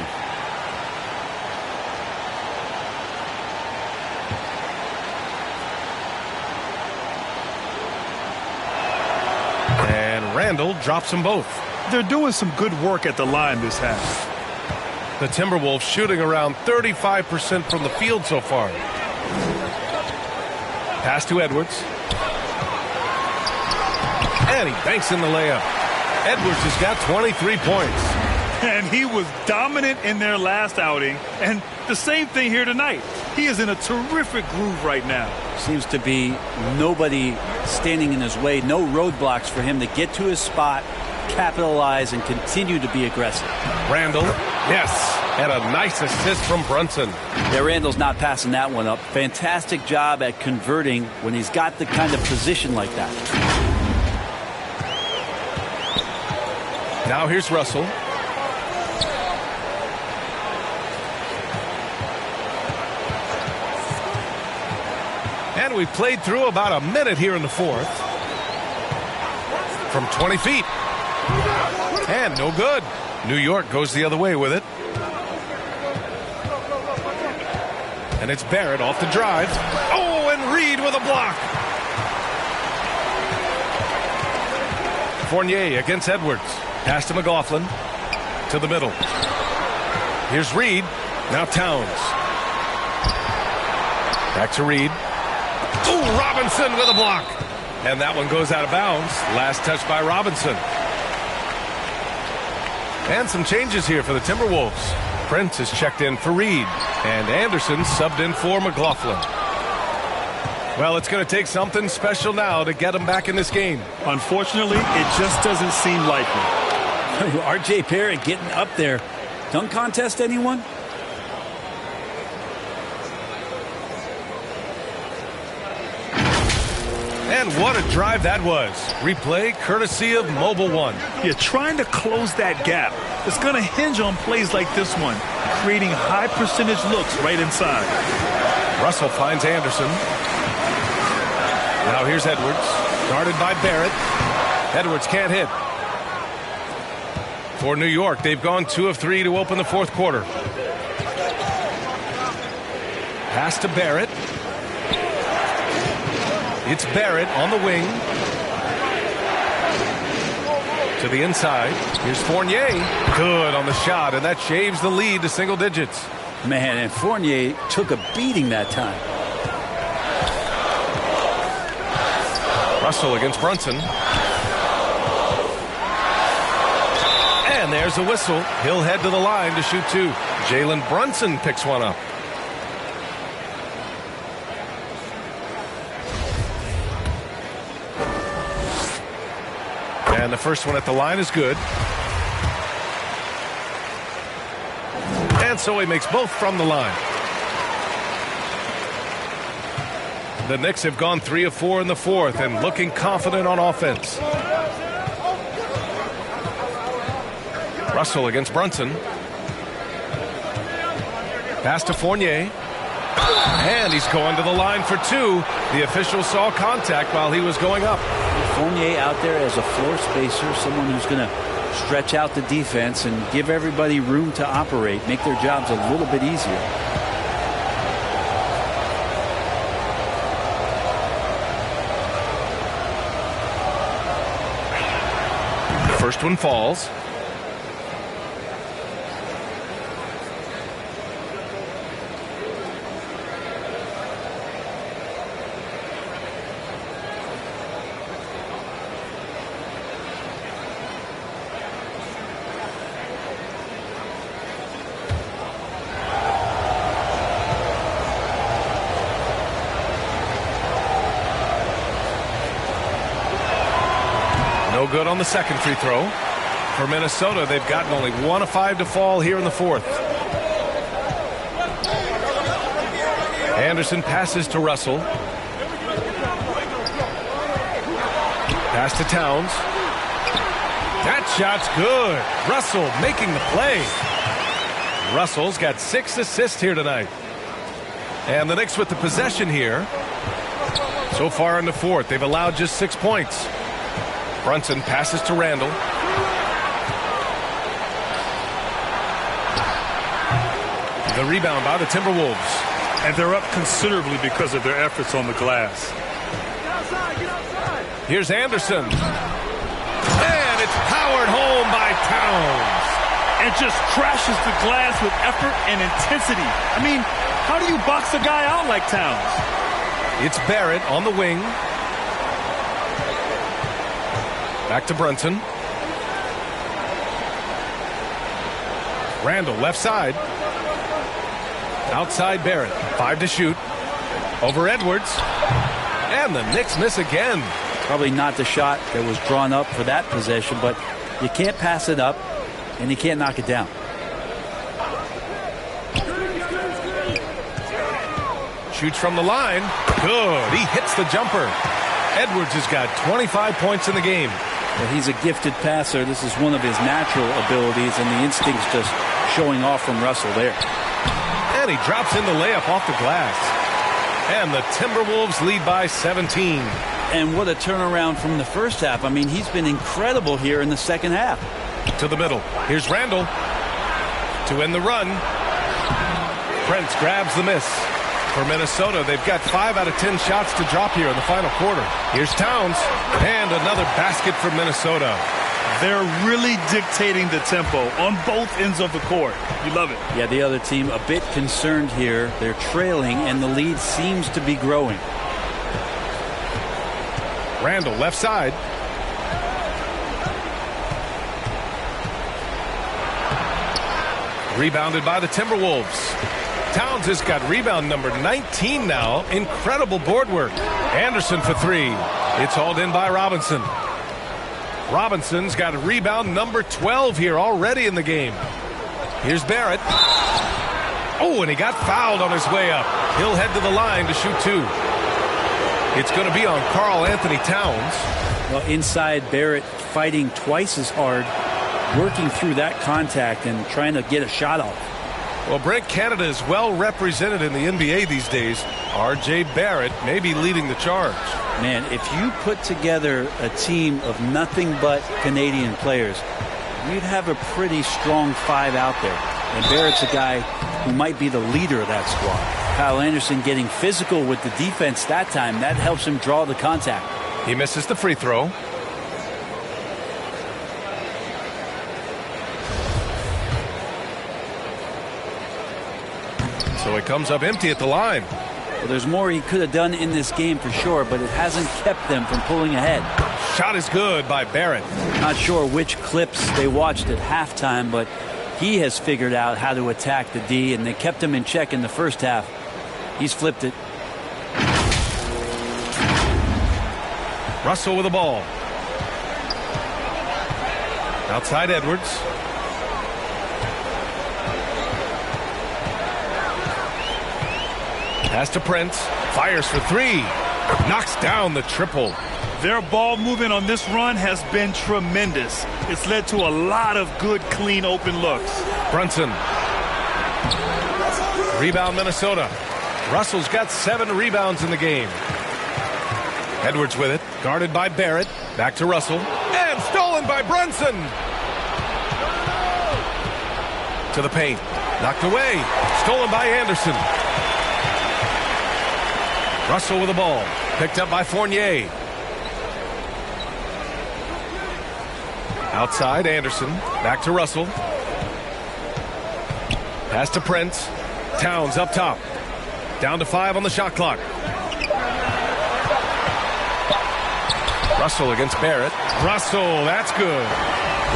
And Randall drops them both. They're doing some good work at the line this half. The Timberwolves shooting around 35% from the field so far. Pass to Edwards. And he banks in the layup. Edwards has got 23 points. And he was dominant in their last outing. And the same thing here tonight. He is in a terrific groove right now. Seems to be nobody standing in his way. No roadblocks for him to get to his spot, capitalize, and continue to be aggressive. Randall, yes, and a nice assist from Brunson. Yeah, Randall's not passing that one up. Fantastic job at converting when he's got the kind of position like that. Now here's Russell. And we played through about a minute here in the fourth. From 20 feet. And no good. New York goes the other way with it. And it's Barrett off the drive. Oh, and Reed with a block. Fournier against Edwards. Pass to McLaughlin. To the middle. Here's Reed. Now Towns. Back to Reed. Oh, Robinson with a block. And that one goes out of bounds. Last touch by Robinson. And some changes here for the Timberwolves. Prince is checked in for Reed, and Anderson subbed in for McLaughlin. Well, it's going to take something special now to get him back in this game. Unfortunately, it just doesn't seem likely. R.J. Barrett getting up there. Dunk contest, anyone? And what a drive that was. Replay courtesy of Mobile One. You're trying to close that gap. It's going to hinge on plays like this one, creating high percentage looks right inside. Russell finds Anderson. Now here's Edwards, guarded by Barrett. Edwards can't hit. For New York, they've gone 2 of 3 to open the fourth quarter. Pass to Barrett. It's Barrett on the wing. To the inside. Here's Fournier. Good on the shot, and that shaves the lead to single digits. Man, and Fournier took a beating that time. Russell against Brunson. And there's a whistle. He'll head to the line to shoot 2. Jalen Brunson picks one up. And the first one at the line is good. And so he makes both from the line. The Knicks have gone 3 of 4 in the fourth and looking confident on offense. Russell against Brunson. Pass to Fournier. And he's going to the line for 2. The official saw contact while he was going up. Fournier out there as a floor spacer, someone who's going to stretch out the defense and give everybody room to operate, make their jobs a little bit easier. First one falls. No good on the second free throw. For Minnesota, they've gotten only 1 of 5 to fall here in the fourth. Anderson passes to Russell. Pass to Towns. That shot's good. Russell making the play. Russell's got 6 assists here tonight. And the Knicks with the possession here. So far in the fourth, they've allowed just 6 points. Brunson passes to Randall. The rebound by the Timberwolves. And they're up considerably because of their efforts on the glass. Here's Anderson. And it's powered home by Towns. And just crashes the glass with effort and intensity. I mean, how do you box a guy out like Towns? It's Barrett on the wing. Back to Brunson. Randall left side. Outside Barrett. 5 to shoot. Over Edwards. And the Knicks miss again. Probably not the shot that was drawn up for that possession, but you can't pass it up and you can't knock it down. Shoots from the line. Good. He hits the jumper. Edwards has got 25 points in the game. Well, he's a gifted passer. This is one of his natural abilities, and the instinct's just showing off from Russell there. And he drops in the layup off the glass. And the Timberwolves lead by 17. And what a turnaround from the first half. I mean, he's been incredible here in the second half. To the middle. Here's Randall. To end the run. Prince grabs the miss. For Minnesota, they've got 5 out of 10 shots to drop here in the final quarter. Here's Towns. And another basket for Minnesota. They're really dictating the tempo on both ends of the court. You love it. Yeah, the other team a bit concerned here. They're trailing, and the lead seems to be growing. Randall left side. Rebounded by the Timberwolves. Towns has got rebound number 19 now. Incredible board work. Anderson for three. It's hauled in by Robinson. Robinson's got rebound number 12 here already in the game. Here's Barrett. Oh, and he got fouled on his way up. He'll head to the line to shoot two. It's going to be on Karl Anthony Towns. Well, inside, Barrett fighting twice as hard, working through that contact and trying to get a shot off. Well, Brent, Canada is well represented in the NBA these days. R.J. Barrett may be leading the charge. Man, if you put together a team of nothing but Canadian players, you'd have a pretty strong five out there. And Barrett's a guy who might be the leader of that squad. Kyle Anderson getting physical with the defense that time. That helps him draw the contact. He misses the free throw. So it comes up empty at the line. Well, there's more he could have done in this game for sure, but it hasn't kept them from pulling ahead. Shot is good by Barrett. Not sure which clips they watched at halftime, but he has figured out how to attack the D, and they kept him in check in the first half. He's flipped it. Russell with the ball. Outside Edwards. Pass to Prince. Fires for three. Knocks down the triple. Their ball movement on this run has been tremendous. It's led to a lot of good, clean, open looks. Brunson. Rebound Minnesota. Russell's got 7 rebounds in the game. Edwards with it. Guarded by Barrett. Back to Russell. And stolen by Brunson. To the paint. Knocked away. Stolen by Anderson. Russell with the ball. Picked up by Fournier. Outside Anderson. Back to Russell. Pass to Prince. Towns up top. Down to 5 on the shot clock. Russell against Barrett. Russell, that's good.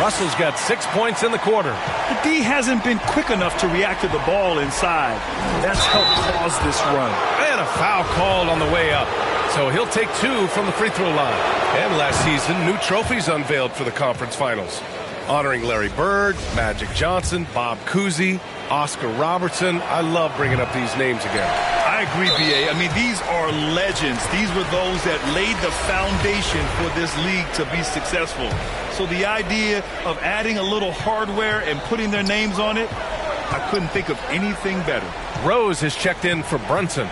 Russell's got 6 points in the quarter. The D hasn't been quick enough to react to the ball inside. That's helped cause this run. And a foul called on the way up. So he'll take 2 from the free throw line. And last season, new trophies unveiled for the conference finals, honoring Larry Bird, Magic Johnson, Bob Cousy, Oscar Robertson. I love bringing up these names again. I agree, B.A. I mean, these are legends. These were those that laid the foundation for this league to be successful. So the idea of adding a little hardware and putting their names on it, I couldn't think of anything better. Rose has checked in for Brunson.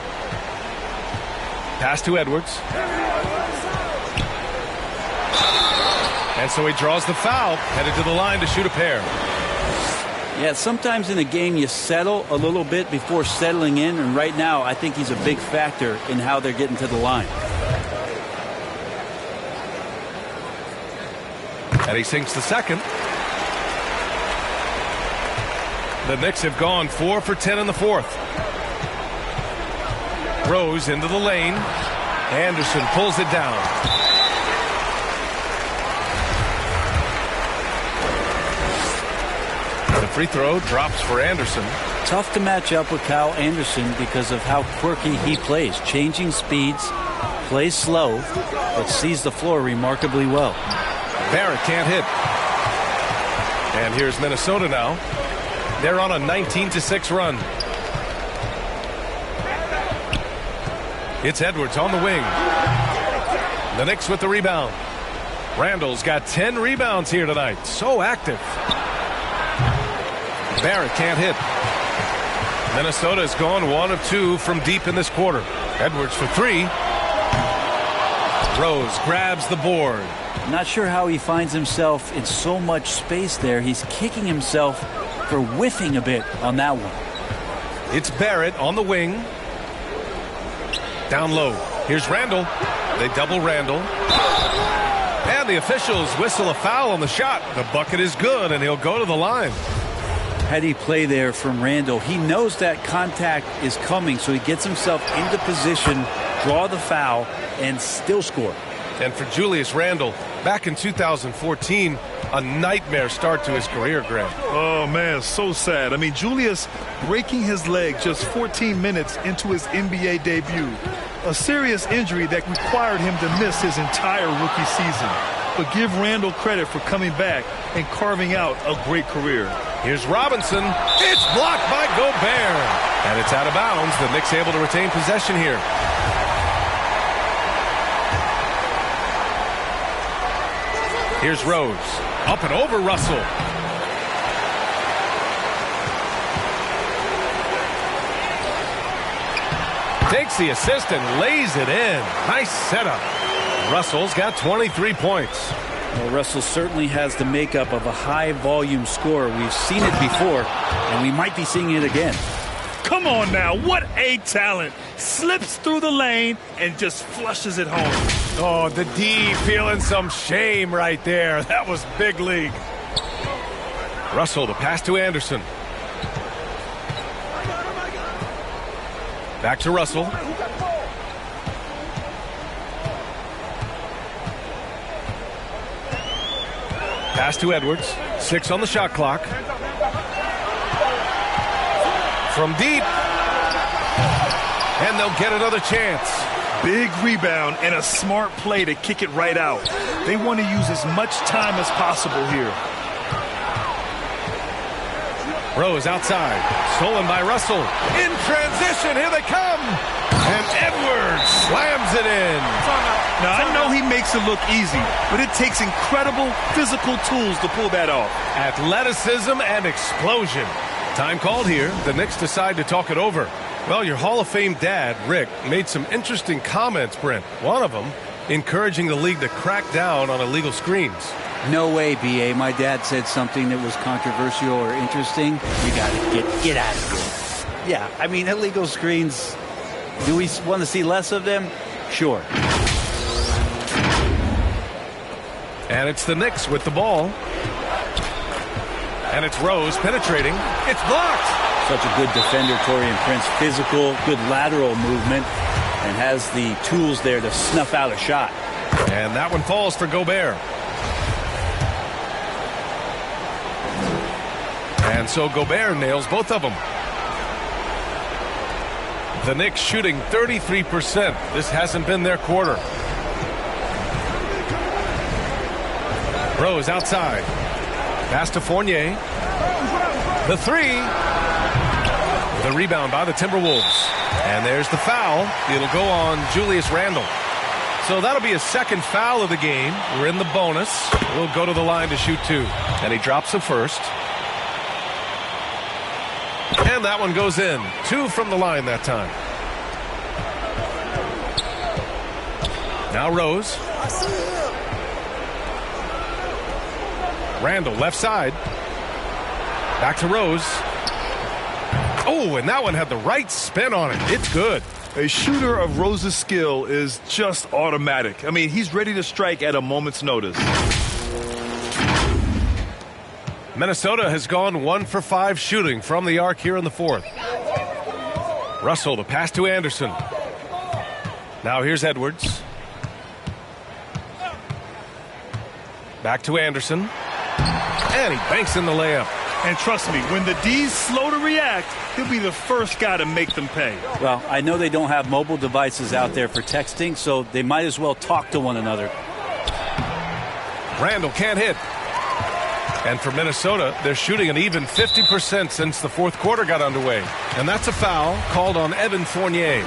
Pass to Edwards. And so he draws the foul, headed to the line to shoot a pair. Yeah, sometimes in a game you settle a little bit before settling in, and right now I think he's a big factor in how they're getting to the line. And he sinks the second. The Knicks have gone 4 for 10 in the fourth. Rose into the lane. Anderson pulls it down. The free throw drops for Anderson. Tough to match up with Kyle Anderson because of how quirky he plays. Changing speeds, plays slow, but sees the floor remarkably well. Barrett can't hit. And here's Minnesota now. They're on a 19-6 run. It's Edwards on the wing. The Knicks with the rebound. Randall's got 10 rebounds here tonight. So active. Barrett can't hit. Minnesota has gone 1 of 2 from deep in this quarter. Edwards for 3. Rose grabs the board. Not sure how he finds himself in so much space there. He's kicking himself for whiffing a bit on that one. It's Barrett on the wing. Down low. Here's Randall. They double Randall. And the officials whistle a foul on the shot. The bucket is good, and he'll go to the line. Heady play there from Randall. He knows that contact is coming, so he gets himself into position, draw the foul, and still score. And for Julius Randle, back in 2014, a nightmare start to his career, Grant. Oh, man, so sad. I mean, Julius breaking his leg just 14 minutes into his NBA debut. A serious injury that required him to miss his entire rookie season. But give Randle credit for coming back and carving out a great career. Here's Robinson. It's blocked by Gobert. And it's out of bounds. The Knicks able to retain possession here. Here's Rose. Up and over Russell. Takes the assist and lays it in. Nice setup. Russell's got 23 points. Well, Russell certainly has the makeup of a high-volume scorer. We've seen it before, and we might be seeing it again. Come on now, what a talent. Slips through the lane and just flushes it home. Oh, the D feeling some shame right there. That was big league. Russell, the pass to Anderson. Back to Russell. Pass to Edwards. 6 on the shot clock. From deep. And they'll get another chance. Big rebound and a smart play to kick it right out. They want to use as much time as possible here. Rose outside. Stolen by Russell. In transition. Here they come. And Edwards slams it in. Now, I know he makes it look easy, but it takes incredible physical tools to pull that off. Athleticism and explosion. Time called here. The Knicks decide to talk it over. Well, your Hall of Fame dad, Rick, made some interesting comments, Brent. One of them encouraging the league to crack down on illegal screens. No way, B.A. My dad said something that was controversial or interesting. You got to get out of here. Yeah, I mean, illegal screens, do we want to see less of them? Sure. And it's the Knicks with the ball. And it's Rose penetrating. It's blocked. Such a good defender, Taurean Prince. Physical, good lateral movement, and has the tools there to snuff out a shot. And that one falls for Gobert. And so Gobert nails both of them. The Knicks shooting 33%. This hasn't been their quarter. Rose outside. Pass to Fournier. The three. The rebound by the Timberwolves. And there's the foul. It'll go on Julius Randle. So that'll be his second foul of the game. We're in the bonus. We'll go to the line to shoot 2. And he drops the first. And that one goes in. 2 from the line that time. Now Rose. Randle left side. Back to Rose. Oh, and that one had the right spin on it. It's good. A shooter of Rose's skill is just automatic. I mean, he's ready to strike at a moment's notice. Minnesota has gone 1 for 5 shooting from the arc here in the fourth. Russell, the pass to Anderson. Now here's Edwards. Back to Anderson. And he banks in the layup. And trust me, when the D's slow to react, he'll be the first guy to make them pay. Well, I know they don't have mobile devices out there for texting, so they might as well talk to one another. Randle can't hit. And for Minnesota, they're shooting an even 50% since the fourth quarter got underway. And that's a foul called on Evan Fournier.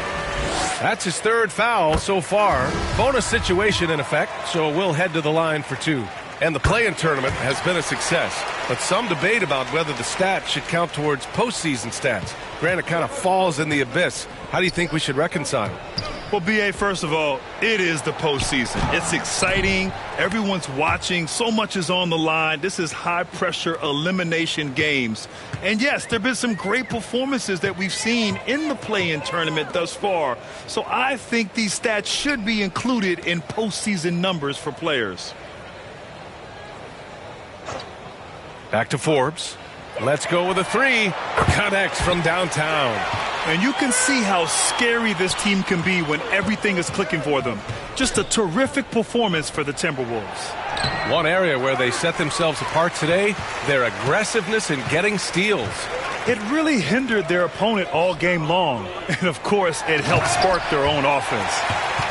That's his third foul so far. Bonus situation in effect, so we'll head to the line for 2. And the play-in tournament has been a success, but some debate about whether the stats should count towards postseason stats. Grant, it kind of falls in the abyss. How do you think we should reconcile? Well, B.A., first of all, it is the postseason. It's exciting. Everyone's watching. So much is on the line. This is high-pressure elimination games. And, yes, there have been some great performances that we've seen in the play-in tournament thus far. So I think these stats should be included in postseason numbers for players. Back to Forbes. Let's go with a 3. Connects from downtown. And you can see how scary this team can be when everything is clicking for them. Just a terrific performance for the Timberwolves. One area where they set themselves apart today, their aggressiveness in getting steals. It really hindered their opponent all game long. And, of course, it helped spark their own offense.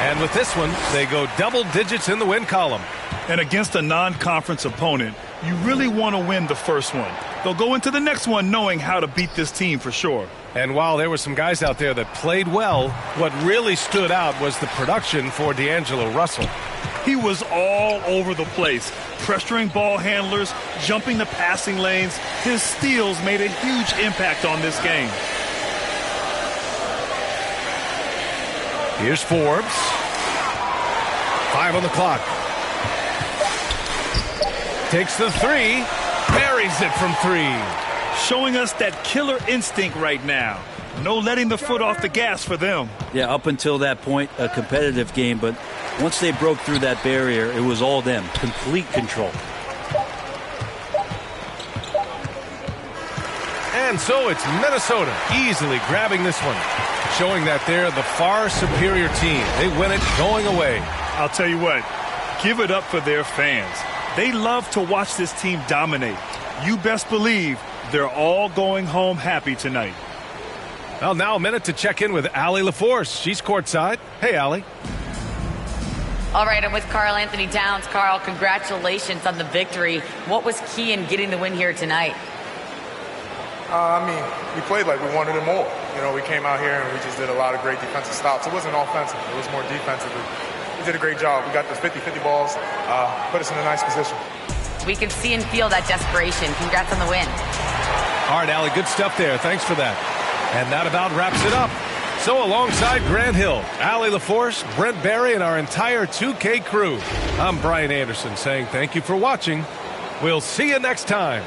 And with this one, they go double digits in the win column. And against a non-conference opponent, you really want to win the first one. They'll go into the next one knowing how to beat this team for sure. And while there were some guys out there that played well, what really stood out was the production for D'Angelo Russell. He was all over the place, pressuring ball handlers, jumping the passing lanes. His steals made a huge impact on this game. Here's Forbes. 5 on the clock. Takes the three. Buries it from 3. Showing us that killer instinct right now. No letting the foot off the gas for them. Yeah, up until that point, a competitive game, but once they broke through that barrier, it was all them. Complete control. And so it's Minnesota easily grabbing this one, showing that they're the far superior team. They win it going away. I'll tell you what, give it up for their fans. They love to watch this team dominate. You best believe they're all going home happy tonight. Well, now a minute to check in with Allie LaForce. She's courtside. Hey, Allie. All right, I'm with Karl Anthony Towns. Karl, congratulations on the victory. What was key in getting the win here tonight? We played like we wanted it more. You know, we came out here and we just did a lot of great defensive stops. It wasn't offensive. It was more defensive. We did a great job. We got the 50-50 balls, put us in a nice position. We can see and feel that desperation. Congrats on the win. All right, Allie, good stuff there. Thanks for that. And that about wraps it up. So alongside Grant Hill, Allie LaForce, Brent Barry, and our entire 2K crew, I'm Brian Anderson saying thank you for watching. We'll see you next time.